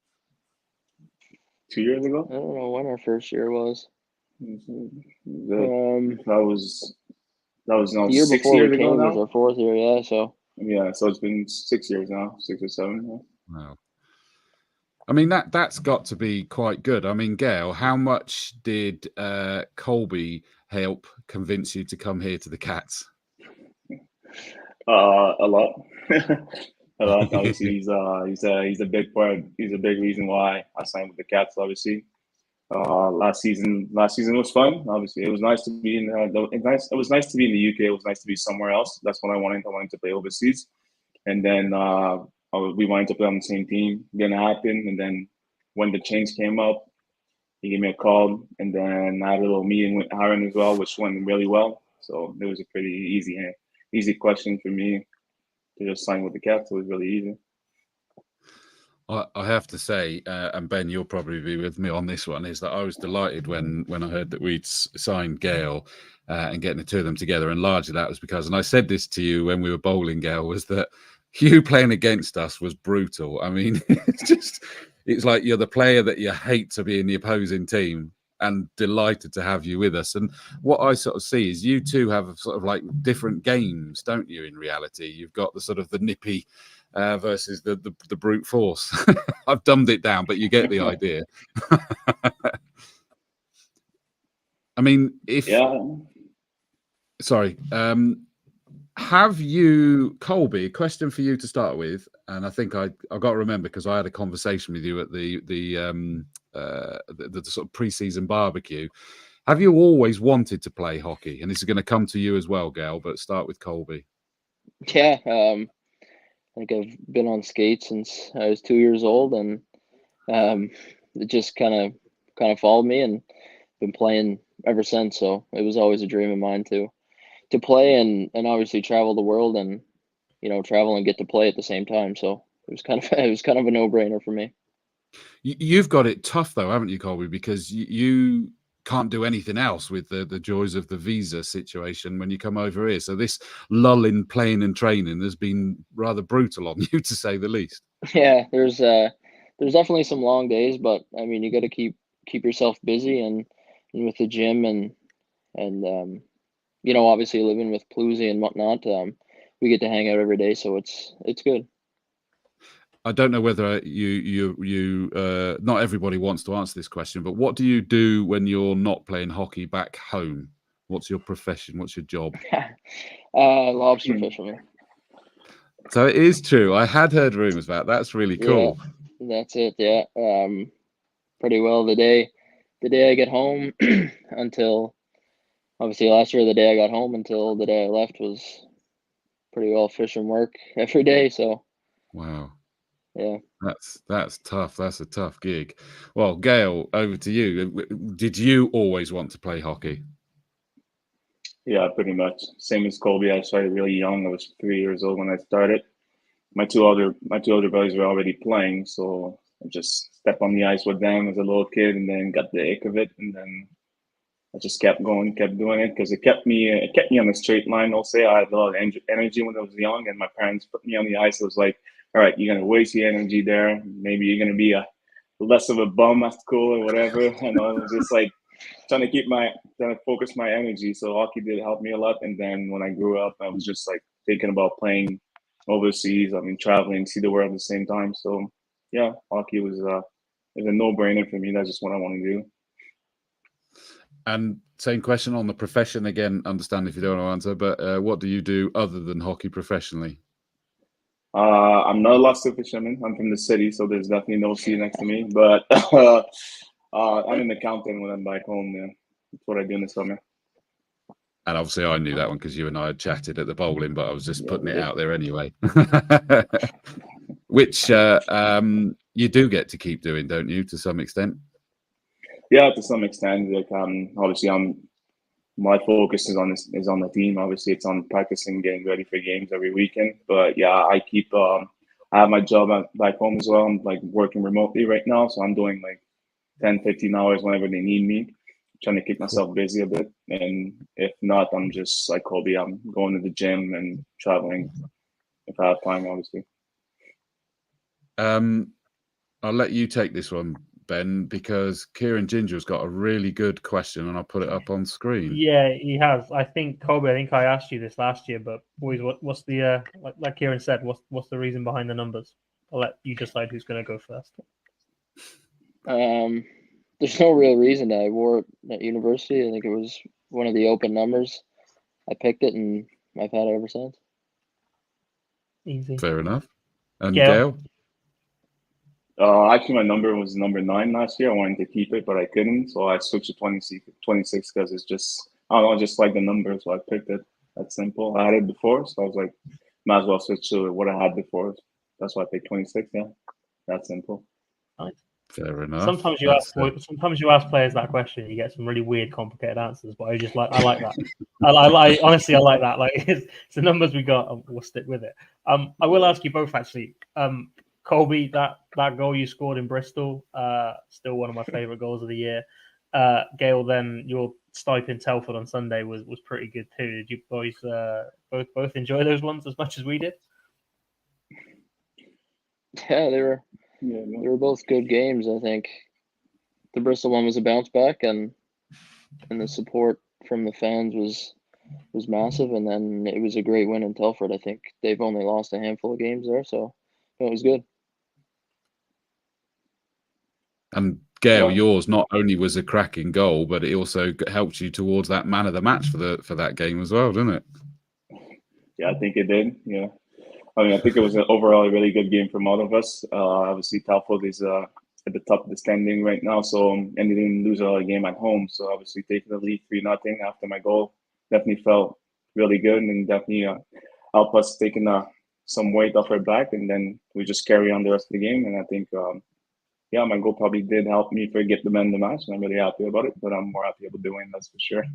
2 years ago? I don't know when our first year was. That was now the year 6 before years we ago came now. was our fourth year, yeah. So it's been 6 years now, 6 or 7. Yeah. Wow. I mean, that's got to be quite good. I mean, Gail, how much did Colby help convince you to come here to the Cats? A lot. A lot. Obviously, he's a big part. He's a big reason why I signed with the Cats. Obviously, last season was fun. Obviously, it was nice to be in. It was nice to be in the UK. It was nice to be somewhere else. That's what I wanted. I wanted to play overseas, and then we wanted to play on the same team. Didn't happen, and then when the change came up, he gave me a call, and then I had a little meeting with Aaron as well, which went really well. So it was a pretty easy question for me to just sign with the Cats. It was really easy. I have to say, and Ben, you'll probably be with me on this one, is that I was delighted when I heard that we'd signed Gail and getting the two of them together. And largely that was because, and I said this to you when we were bowling, Gail, was that you playing against us was brutal. I mean, it's like you're the player that you hate to be in the opposing team, and delighted to have you with us. And what I sort of see is you two have sort of like different games, don't you, in reality? You've got the sort of the nippy versus the brute force. I've dumbed it down, but you get the idea. I mean, sorry. Have you, Colby, a question for you to start with, and I think I got to remember because I had a conversation with you at the sort of pre-season barbecue. Have you always wanted to play hockey? And this is going to come to you as well, Gail, but start with Colby. Yeah, I think I've been on skates since I was 2 years old, and it just kind of followed me, and been playing ever since. So it was always a dream of mine to play and obviously travel the world and travel and get to play at the same time. So it was kind of a no-brainer for me. You've got it tough though, haven't you, Colby? Because you can't do anything else with the joys of the visa situation when you come over here. So this lull in playing and training has been rather brutal on you, to say the least. Yeah, there's definitely some long days, but I mean, you got to keep yourself busy and with the gym and obviously living with Pluzy and whatnot, we get to hang out every day, so it's good. I don't know whether you not everybody wants to answer this question, but what do you do when you're not playing hockey back home? What's your profession? What's your job? Lobster fisherman. So it is true. I had heard rumors about that. That's really cool. Yeah, that's it. Yeah. Pretty well the day I get home until obviously last year, the day I got home until the day I left was pretty well fishing work every day. So wow. Yeah. That's tough. That's a tough gig. Well, Gail, over to you. Did you always want to play hockey? Yeah, pretty much. Same as Colby. I started really young. I was 3 years old when I started. My two older brothers were already playing, so I just stepped on the ice with them as a little kid, and then got the ick of it, and then I just kept going, kept doing it because it kept me on a straight line. I'll say I had a lot of energy when I was young, and my parents put me on the ice. It was like, all right, you're gonna waste your energy there. Maybe you're gonna be a less of a bum at school or whatever. And I was just like trying to focus my energy. So hockey did help me a lot. And then when I grew up, I was just like thinking about playing overseas. I mean, traveling, see the world at the same time. So yeah, hockey was a no-brainer for me. That's just what I want to do. And same question on the profession again. Understand if you don't want to answer, but what do you do other than hockey professionally? I'm not a lobster fisherman. I'm from the city, so there's definitely no sea next to me. But I'm an accountant when I'm back home. Yeah. That's what I do in the summer. And obviously, I knew that one because you and I had chatted at the bowling, but I was just putting it out there anyway. Which you do get to keep doing, don't you, to some extent? Yeah, to some extent. Like obviously, my focus is on the team. Obviously, it's on practicing, getting ready for games every weekend. But yeah, I keep. I have my job back home as well. I'm like working remotely right now, so I'm doing like 10, 15 hours whenever they need me, trying to keep myself busy a bit. And if not, I'm just like Colby. I'm going to the gym and traveling if I have time, obviously. I'll let you take this one, Ben, because Kieran Ginger's got a really good question, and I'll put it up on screen. Yeah, he has. I think, Colby, I asked you this last year, but boys, what's the like Kieran said, what's the reason behind the numbers? I'll let you decide who's going to go first. There's no real reason. I wore it at university. I think it was one of the open numbers. I picked it, and I've had it ever since. Easy. Fair enough. And Gael? Actually, my number was number 9 last year. I wanted to keep it, but I couldn't, so I switched to 26 because it's just, I don't know, just like the number, so I picked it. That's simple. I had it before, so I was like, might as well switch to what I had before. That's why I picked 26. Yeah, that's simple. Nice. Fair enough. Sometimes you ask players that question, you get some really weird, complicated answers. But I like that. I honestly like that. Like it's the numbers we got, and we'll stick with it. I will ask you both actually. Colby, that goal you scored in Bristol, still one of my favourite goals of the year. Gail, then your stipe in Telford on Sunday was pretty good too. Did you boys both enjoy those ones as much as we did? Yeah, they were both good games. I think the Bristol one was a bounce back, and the support from the fans was massive. And then it was a great win in Telford. I think they've only lost a handful of games there, so it was good. And Gail, yours not only was a cracking goal, but it also helped you towards that man of the match for that game as well, didn't it? Yeah, I think it did. Yeah, I mean, I think it was overall a really good game from all of us. Obviously, Telford is at the top of the standing right now, and they didn't lose a game at home. So obviously, taking the lead 3-0 after my goal definitely felt really good, and definitely helped us taking some weight off our back, and then we just carry on the rest of the game. And I think. Yeah, my goal probably did help me forget the man of the match, and I'm really happy about it. But I'm more happy about the win, that's for sure.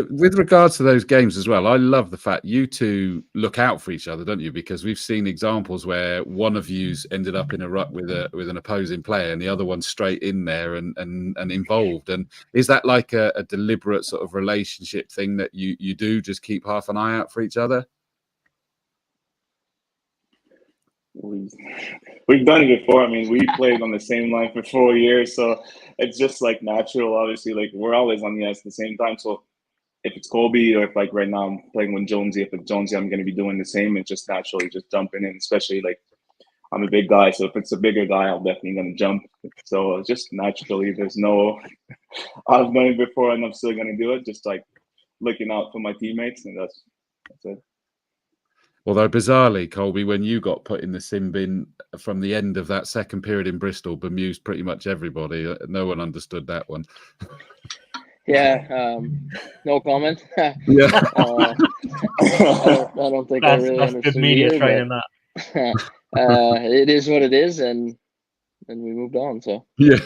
With regards to those games as well, I love the fact you two look out for each other, don't you? Because we've seen examples where one of you's ended up in a rut with an opposing player, and the other one's straight in there and involved. And is that like a deliberate sort of relationship thing that you do, just keep half an eye out for each other? We've done it before. I mean, we played on the same line for 4 years, so it's just like natural. Obviously, like we're always on the ice at the same time. So if it's Colby, or if like right now I'm playing with Jonesy, if it's Jonesy, I'm going to be doing the same. It's just naturally just jumping in. Especially like I'm a big guy, so if it's a bigger guy, I'm definitely going to jump. So just naturally, there's no. I've done it before, and I'm still going to do it. Just like looking out for my teammates, and that's it. Although bizarrely, Colby, when you got put in the sin bin from the end of that second period in Bristol, bemused pretty much everybody. No one understood that one. Yeah, no comment. Yeah, I don't think I really understood good media either, training. That it is what it is, and we moved on. So yeah.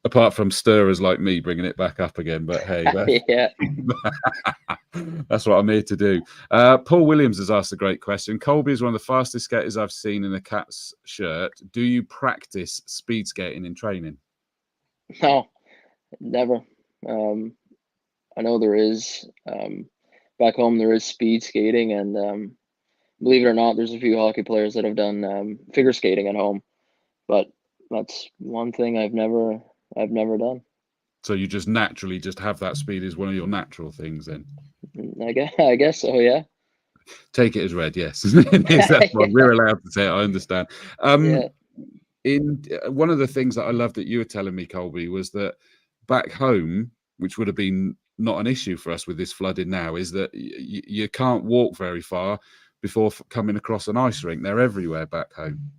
apart from stirrers like me bringing it back up again. But hey, Yeah. that's what I'm here to do. Paul Williams has asked a great question. Colby is one of the fastest skaters I've seen in a Cats shirt. Do you practice speed skating in training? No, never. I know there is. Back home, there is speed skating, and believe it or not, there's a few hockey players that have done figure skating at home. But that's one thing I've never done. So you just naturally just have that speed is one of your natural things then? I guess so, yeah. Take it as read, yes. That's what we're allowed to say it, I understand. Yeah. In one of the things that I loved that you were telling me, Colby, was that back home, which would have been not an issue for us with this flooding now, is that you can't walk very far before coming across an ice rink. They're everywhere back home.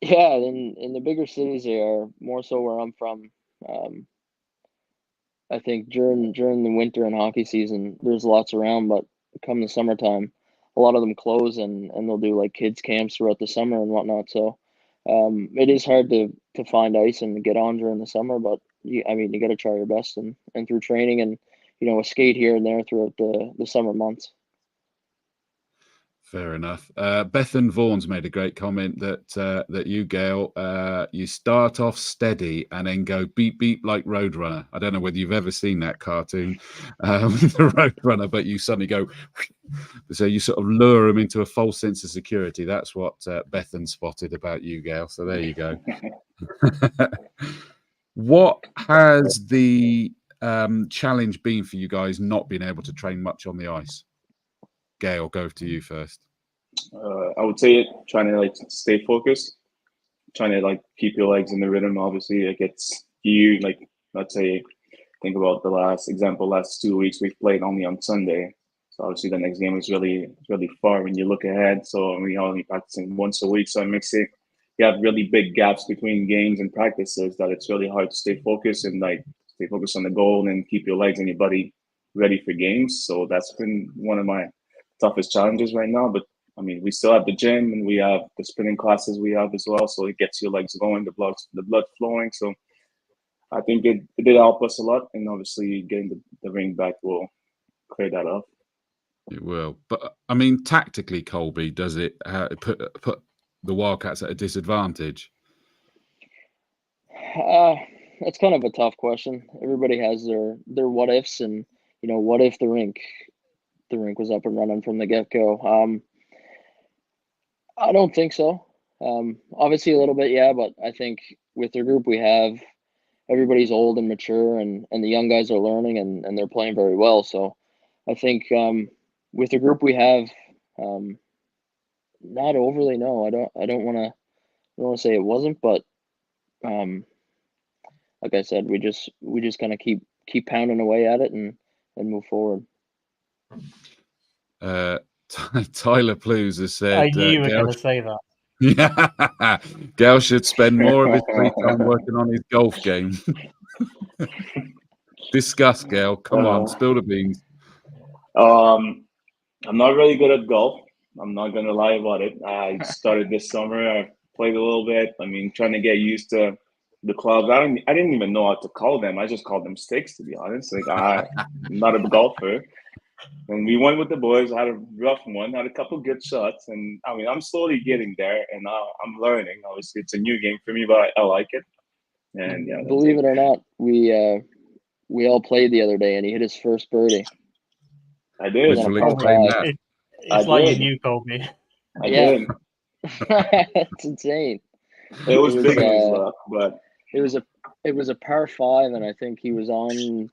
Yeah, in the bigger cities, they are more so where I'm from. I think during the winter and hockey season, there's lots around, but come the summertime, a lot of them close and they'll do like kids camps throughout the summer and whatnot. So it is hard to find ice and get on during the summer, but you got to try your best and through training and a skate here and there throughout the summer months. Fair enough. Bethan Vaughan's made a great comment that you, Gail, you start off steady and then go beep beep like Roadrunner. I don't know whether you've ever seen that cartoon, the Roadrunner, but you suddenly go, so you sort of lure them into a false sense of security. That's what Bethan spotted about you, Gail. So there you go. What has the challenge been for you guys not being able to train much on the ice? Gail, go to you first. I would say trying to stay focused, trying to keep your legs in the rhythm. Obviously, it's you let's say think about the last 2 weeks we've played only on Sunday. So obviously the next game is really far when you look ahead. So we only practicing once a week. So it makes it you have really big gaps between games and practices that it's really hard to stay focused and stay focused on the goal and keep your legs and your body ready for games. So that's been one of my toughest challenges right now, but I mean, we still have the gym and we have the spinning classes we have as well, so it gets your legs going, the blood flowing. So I think it did help us a lot, and obviously getting the ring back will clear that up. It will, but I mean, tactically, Colby, does it put the Wildcats at a disadvantage? That's kind of a tough question. Everybody has their what ifs, and what if the rink was up and running from the get-go. I don't think so. Obviously a little bit, yeah, but I think with the group we have, everybody's old and mature, and the young guys are learning and they're playing very well. So I think with the group we have, not overly. No, I don't want to say it wasn't, but like I said, we just kind of keep pounding away at it and move forward. Tyler Plews has said, I knew you were going to say that. Yeah, Gael should spend more of his free time working on his golf game. Discuss, Gael. Come on, spill the beans. I'm not really good at golf. I'm not going to lie about it. I started this summer. I played a little bit. I mean, trying to get used to the clubs. I didn't even know what to call them. I just called them sticks, to be honest. I'm not a golfer. And we went with the boys. I had a rough one, had a couple good shots, and I mean, I'm slowly getting there, and I'm learning. Obviously, it's a new game for me, but I like it. And yeah, believe it or not, we all played the other day, and he hit his first birdie. I did. Which will explain that. It's like you knew, Colby. I did. It's insane. It was big in his luck, but it was a par 5, and I think he was on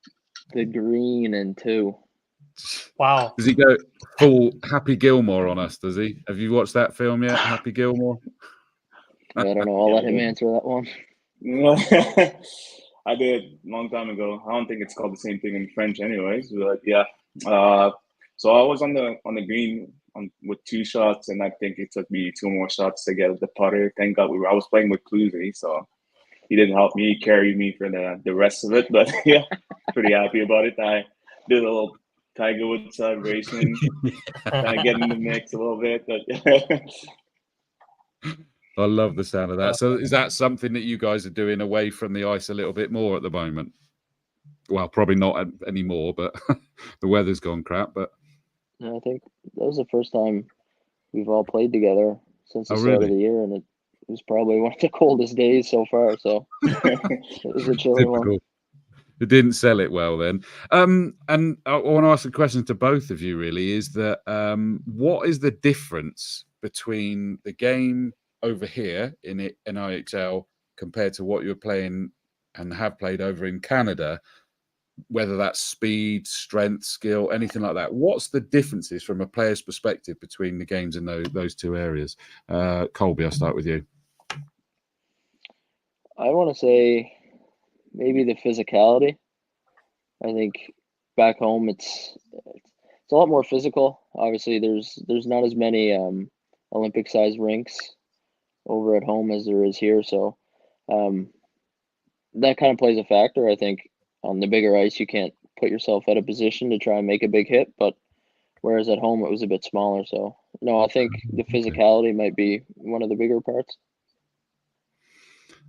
the green in 2. Wow. Does he go full Happy Gilmore on us, does he? Have you watched that film yet, Happy Gilmore? I don't know. I'll let him answer that one. I did a long time ago. I don't think it's called the same thing in French anyways, but yeah. So I was on the green with 2 shots, and I think it took me 2 more shots to get the putter. Thank God I was playing with Cluzy, so he didn't help me. He carried me for the rest of it, but yeah, pretty happy about it. I did a little Tiger Woods celebration, kind of get in the mix a little bit, but I love the sound of that. So is that something that you guys are doing away from the ice a little bit more at the moment? Well, probably not anymore, but the weather's gone crap. But I think that was the first time we've all played together since the start really? of the year, and it was probably one of the coldest days so far. So it was a chilly one. It didn't sell it well then. And I want to ask a question to both of you, really, is that what is the difference between the game over here in IXL compared to what you're playing and have played over in Canada, whether that's speed, strength, skill, anything like that? What's the differences from a player's perspective between the games in those two areas? Colby, I'll start with you. I want to say maybe the physicality. I think back home it's a lot more physical. Obviously, there's not as many Olympic-sized rinks over at home as there is here, so that kind of plays a factor. I think on the bigger ice you can't put yourself at a position to try and make a big hit, but whereas at home it was a bit smaller. So no, I think the physicality might be one of the bigger parts.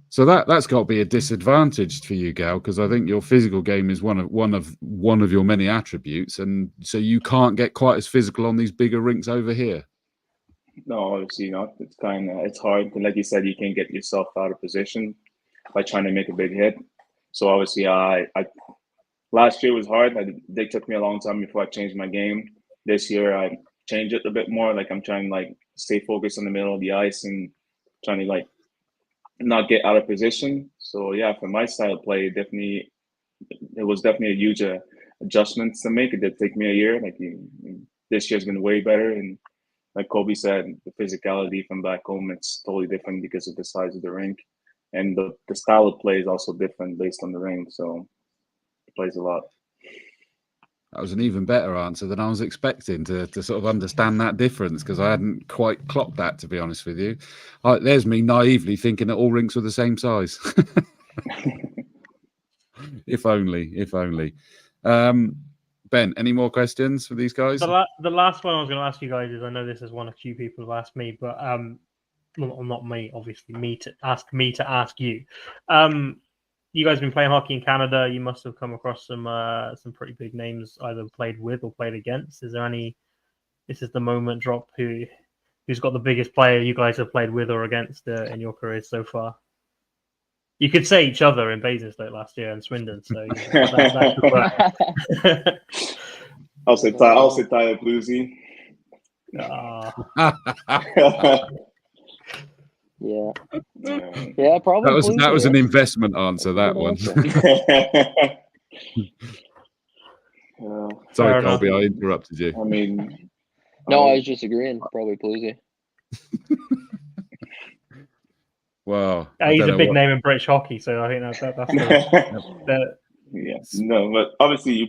So that's got to be a disadvantage for you, Gael, because I think your physical game is one of your many attributes, and so you can't get quite as physical on these bigger rinks over here. No, obviously not. It's hard. Like you said, you can't get yourself out of position by trying to make a big hit. So obviously, I last year was hard. It took me a long time before I changed my game. This year, I changed it a bit more. Like I'm trying to stay focused in the middle of the ice and trying to not get out of position. So yeah, for my style of play, it was definitely a huge adjustment to make. It did take me a year. This year's been way better, and like Colby said, the physicality from back home, it's totally different because of the size of the rink, and the style of play is also different based on the rink. So it plays a lot. That was an even better answer than I was expecting to sort of understand that difference, because I hadn't quite clocked that, to be honest with you. There's me naively thinking that all rinks were the same size. If only. Ben, any more questions for these guys? The last one I was going to ask you guys is, I know this is one a few people have asked me, but well, not me, obviously, me to ask you. You guys have been playing hockey in Canada. You must have come across some pretty big names, either played with or played against. Is there any? This is the moment drop. Who's got the biggest player you guys have played with or against in your careers so far? You could say each other in Basingstoke last year and Swindon. So that could work. I'll say Tyler Bluesy. Yeah, probably. That was an investment answer, that one. Sorry, Colby, I interrupted you. I mean, no, I was just agreeing. Probably Bluesy. Wow. He's a big name in British hockey, so I think that's yeah. No, but obviously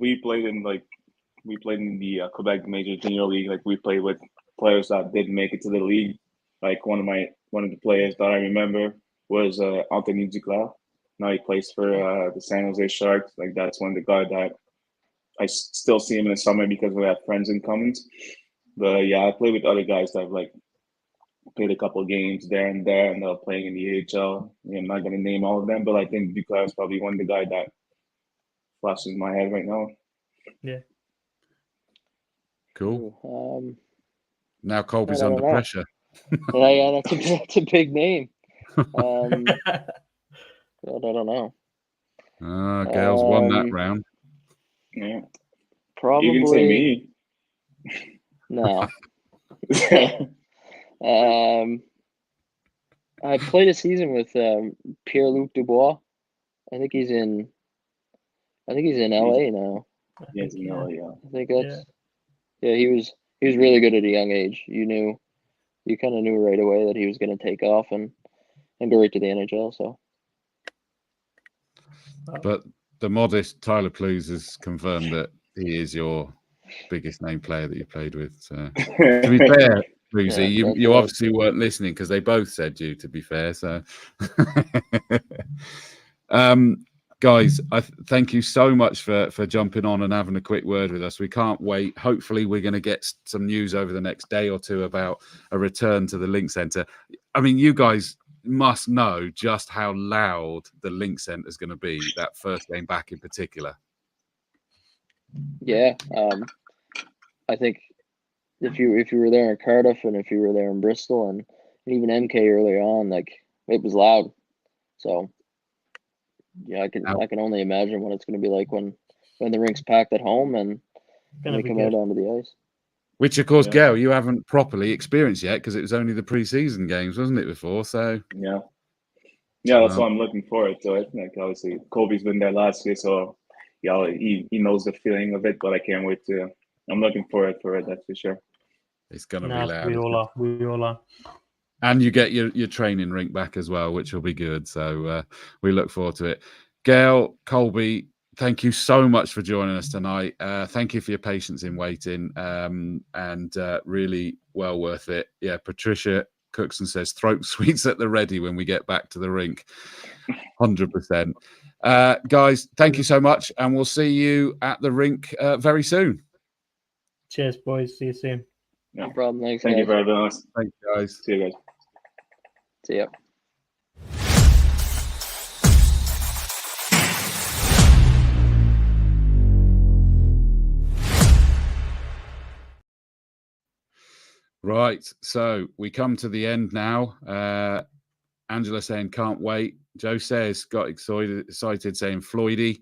we played in the Quebec Major Junior League. We played with players that didn't make it to the league. One of the players that I remember was Anthony Duclair. Now he plays for the San Jose Sharks. That's one of the guys that I still see him in the summer because we have friends in common. But yeah, I play with other guys that have played a couple of games there and they're playing in the AHL. I'm not going to name all of them, but I think Duclair is probably one of the guys that flashes in my head right now. Yeah. Cool. Now Colby's under pressure. Yeah, that's a big name. God, I don't know. Gael's won that round. Yeah. Probably. You can say me. No. I played a season with Pierre-Luc Dubois. I think he's in LA now. Yeah, he's in LA. Yeah. I think that's. Yeah, he was really good at a young age. You kind of knew right away that he was going to take off and go right to the NHL. So, but the modest Tyler Plews has confirmed that he is your biggest name player that you played with. So, to be fair, Bluesy, you obviously weren't listening because they both said you. To be fair, so Guys, thank you so much for jumping on and having a quick word with us. We can't wait. Hopefully, we're going to get some news over the next day or two about a return to the Link Centre. I mean, you guys must know just how loud the Link Centre is going to be, that first game back in particular. Yeah, I think if you were there in Cardiff and if you were there in Bristol and even MK earlier on, like, it was loud. So yeah, I can only imagine what it's going to be like when the rink's packed at home and they come out onto the ice. Which, of course, Gail, you haven't properly experienced yet because it was only the pre-season games, wasn't it, before? So yeah, that's what I'm looking forward to. It. Like, obviously, Colby's been there last year, so yeah, he knows the feeling of it. But I can't wait to. I'm looking forward for it. That's for sure. It's going to be loud. We all are. And you get your training rink back as well, which will be good. So we look forward to it. Gail, Colby, thank you so much for joining us tonight. Thank you for your patience in waiting, and really well worth it. Yeah, Patricia Cookson says throat sweets at the ready when we get back to the rink. 100%. Guys, thank you so much, and we'll see you at the rink very soon. Cheers, boys. See you soon. No problem. Thanks, Thank guys. you very much. Thank you, guys. See you guys. See ya. Right, so we come to the end now. Angela saying can't wait. Joe says got excited saying Floydie,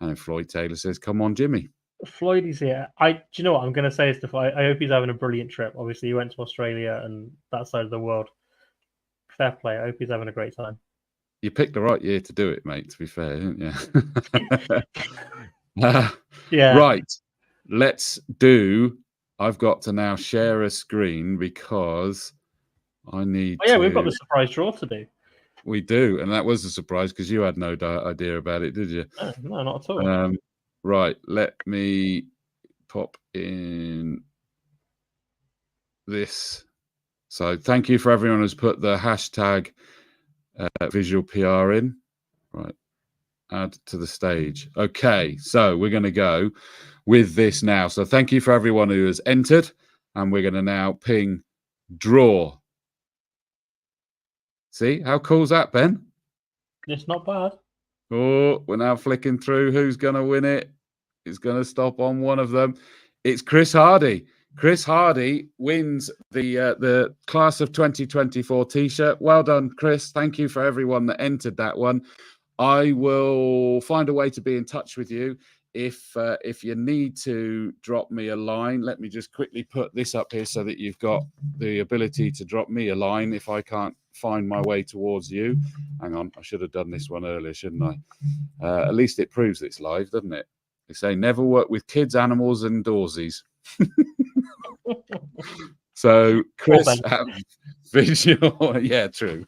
and then Floyd Taylor says come on Jimmy. Floydie's here. Do you know what I'm going to say? Stuff. I hope he's having a brilliant trip. Obviously, he went to Australia and that side of the world. Fair play. I hope he's having a great time. You picked the right year to do it, mate. To be fair, didn't you? Yeah. Right. Let's do. I've got to now share a screen because I need. Oh yeah, we've got the surprise draw to do. We do, and that was a surprise because you had no idea about it, did you? No, not at all. Right, let me pop in this. So thank you for everyone who's put the hashtag visual PR in. Right, add to the stage. Okay, so we're going to go with this now. So thank you for everyone who has entered, and we're going to now ping draw. See, how cool is that, Ben? It's not bad. Oh, we're now flicking through who's going to win it. It's going to stop on one of them. It's Chris Hardy. Chris Hardy wins the class of 2024 T-shirt. Well done, Chris. Thank you for everyone that entered that one. I will find a way to be in touch with you. If you need to drop me a line, let me just quickly put this up here so that you've got the ability to drop me a line if I can't find my way towards you. Hang on, I should have done this one earlier, shouldn't I? At least it proves it's live, doesn't it? They say never work with kids, animals, and doorsies. So Chris at visual, yeah, true.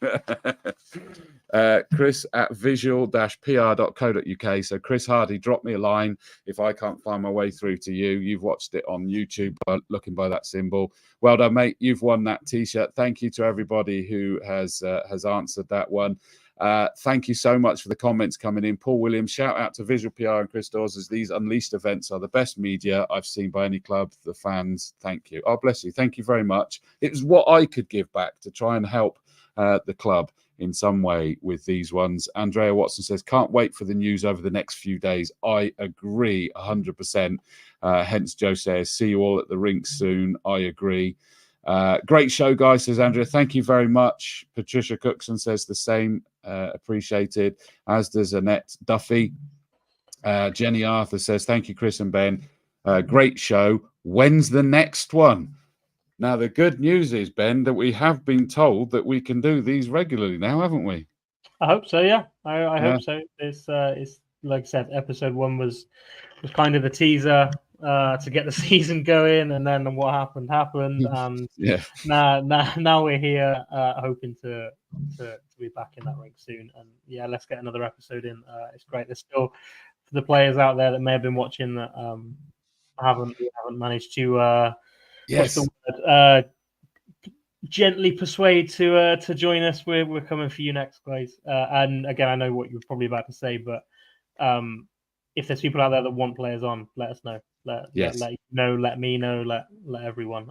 Chris at visual-pr.co.uk. So Chris Hardy, drop me a line if I can't find my way through to you. You've watched it on YouTube by looking by that symbol. Well done, mate. You've won that T-shirt. Thank you to everybody who has answered that one. Thank you so much for the comments coming in. Paul Williams, shout out to Visual PR and Chris Dawes, as these Unleashed events are the best media I've seen by any club. The fans, thank you. Oh, bless you. Thank you very much. It was what I could give back to try and help the club in some way with these ones. Andrea Watson says, can't wait for the news over the next few days. I agree 100%. Hence Joe says, see you all at the rink soon. I agree. Great show, guys, says Andrea. Thank you very much. Patricia Cookson says the same. Appreciated, as does Annette Duffy. Jenny Arthur says, thank you, Chris and Ben. Great show. When's the next one? Now, the good news is, Ben, that we have been told that we can do these regularly now, haven't we? I hope so, yeah. I hope so. It's like I said, episode 1 was kind of the teaser to get the season going, and then what happened. Yeah. Now we're here, hoping to be back in that ring soon. And yeah, let's get another episode in. It's great. There's still, for the players out there that may have been watching that haven't managed to yes. what's the word? Gently persuade to join us. We're coming for you next, guys. And again, I know what you're probably about to say, but if there's people out there that want players on, let us know. Let you know, let me know, let everyone.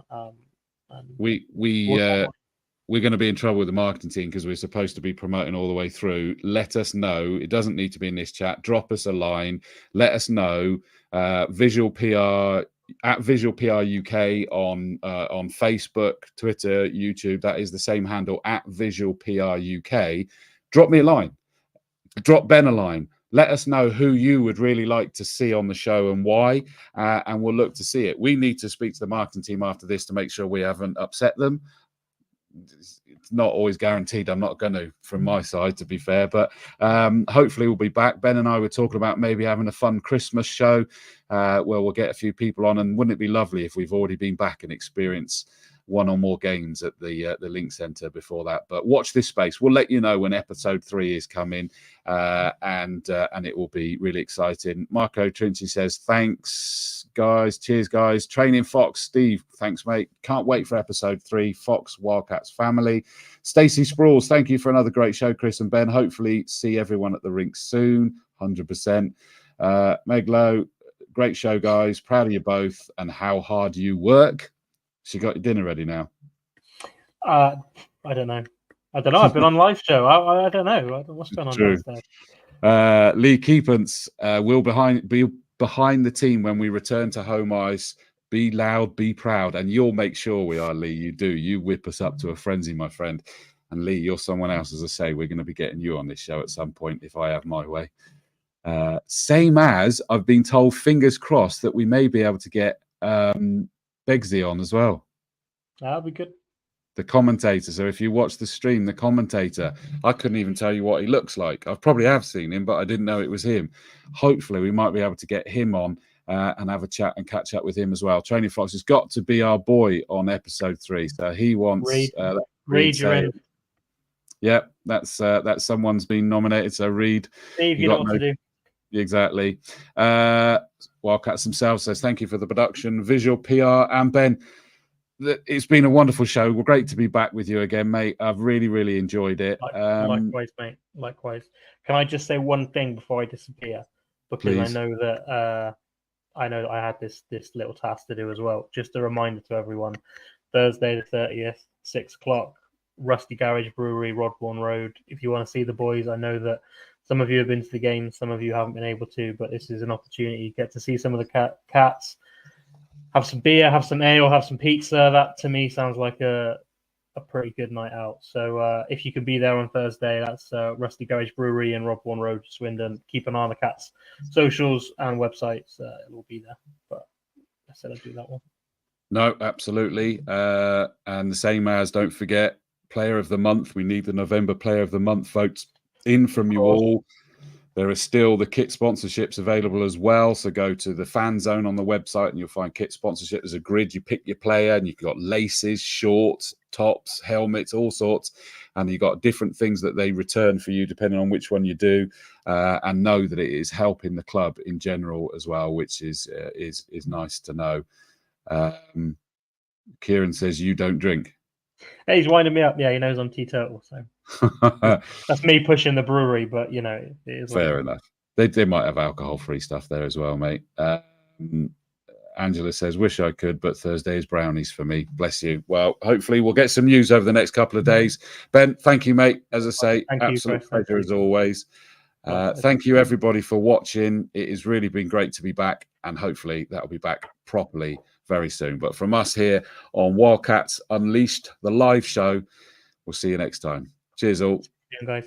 We're going to be in trouble with the marketing team because we're supposed to be promoting all the way through. Let us know. It doesn't need to be in this chat. Drop us a line. Let us know. Visual PR at Visual PR UK on Facebook, Twitter, YouTube. That is the same handle at Visual PR UK. Drop me a line. Drop Ben a line. Let us know who you would really like to see on the show and why, and we'll look to see it. We need to speak to the marketing team after this to make sure we haven't upset them. It's not always guaranteed. I'm not going to, from my side, to be fair, but hopefully we'll be back. Ben and I were talking about maybe having a fun Christmas show where we'll get a few people on, and wouldn't it be lovely if we've already been back and experienced one or more games at the Link Centre before that? But watch this space. We'll let you know when episode 3 is coming, and it will be really exciting. Marco Trinci says, thanks, guys. Cheers, guys. Training Fox, Steve, thanks, mate. Can't wait for episode 3. Fox Wildcats family. Stacey Sprawls, thank you for another great show, Chris and Ben. Hopefully see everyone at the rink soon. 100%. Meg Lowe, great show, guys. Proud of you both and how hard you work. So you got your dinner ready now? I don't know. I've been on live show. I don't know. What's going on downstairs? Lee Keepance will be behind the team when we return to home ice. Be loud, be proud. And you'll make sure we are, Lee. You do. You whip us up to a frenzy, my friend. And Lee, you're someone else. As I say, we're going to be getting you on this show at some point if I have my way. Same as I've been told, fingers crossed, that we may be able to get Begsy on as well. That'll be good. The commentator. So if you watch the stream, the commentator, I couldn't even tell you what he looks like. I probably have seen him, but I didn't know it was him. Hopefully we might be able to get him on and have a chat and catch up with him as well. Training Fox has got to be our boy on episode 3. So he wants Reed, you're in. Yeah, that's someone's been nominated. So Reed, Steve, you know what to do. Exactly. Wildcats themselves says, thank you for the production, Visual PR, and Ben. It's been a wonderful show. We're great to be back with you again, mate. I've really, really enjoyed it. Likewise, mate. Likewise. Can I just say one thing before I disappear? Because please. I know that I had this little task to do as well. Just a reminder to everyone: Thursday the 30th, 6 o'clock, Rusty Garage Brewery, Rodbourne Road. If you want to see the boys, I know that some of you have been to the game, some of you haven't been able to, but this is an opportunity. You get to see some of the cats, have some beer, have some ale, have some pizza. That to me sounds like a pretty good night out. So if you could be there on Thursday, that's Rusty Garage Brewery and Rodbourne Road, Swindon. Keep an eye on the cats' socials and websites. It will be there. But I said I'd do that one. No, absolutely. And the same as, don't forget, Player of the Month. We need the November Player of the Month votes in from you all. There are still the kit sponsorships available as well. So go to the fan zone on the website and you'll find kit sponsorship. There's a grid. You pick your player and you've got laces, shorts, tops, helmets, all sorts. And you've got different things that they return for you depending on which one you do. And know that it is helping the club in general as well, which is nice to know. Kieran says you don't drink. Hey, he's winding me up. Yeah, he knows I'm teetotal. So that's me pushing the brewery, but you know, it is fair enough. They might have alcohol-free stuff there as well, mate. Angela says, wish I could, but Thursday is brownies for me. Bless you. Well, hopefully we'll get some news over the next couple of days. Ben, thank you, mate. As I say, absolute pleasure as always. Thank you, everybody, for watching. It has really been great to be back, and hopefully that'll be back properly very soon. But from us here on Wildcats Unleashed, the live show, we'll see you next time. Cheers all. See you guys.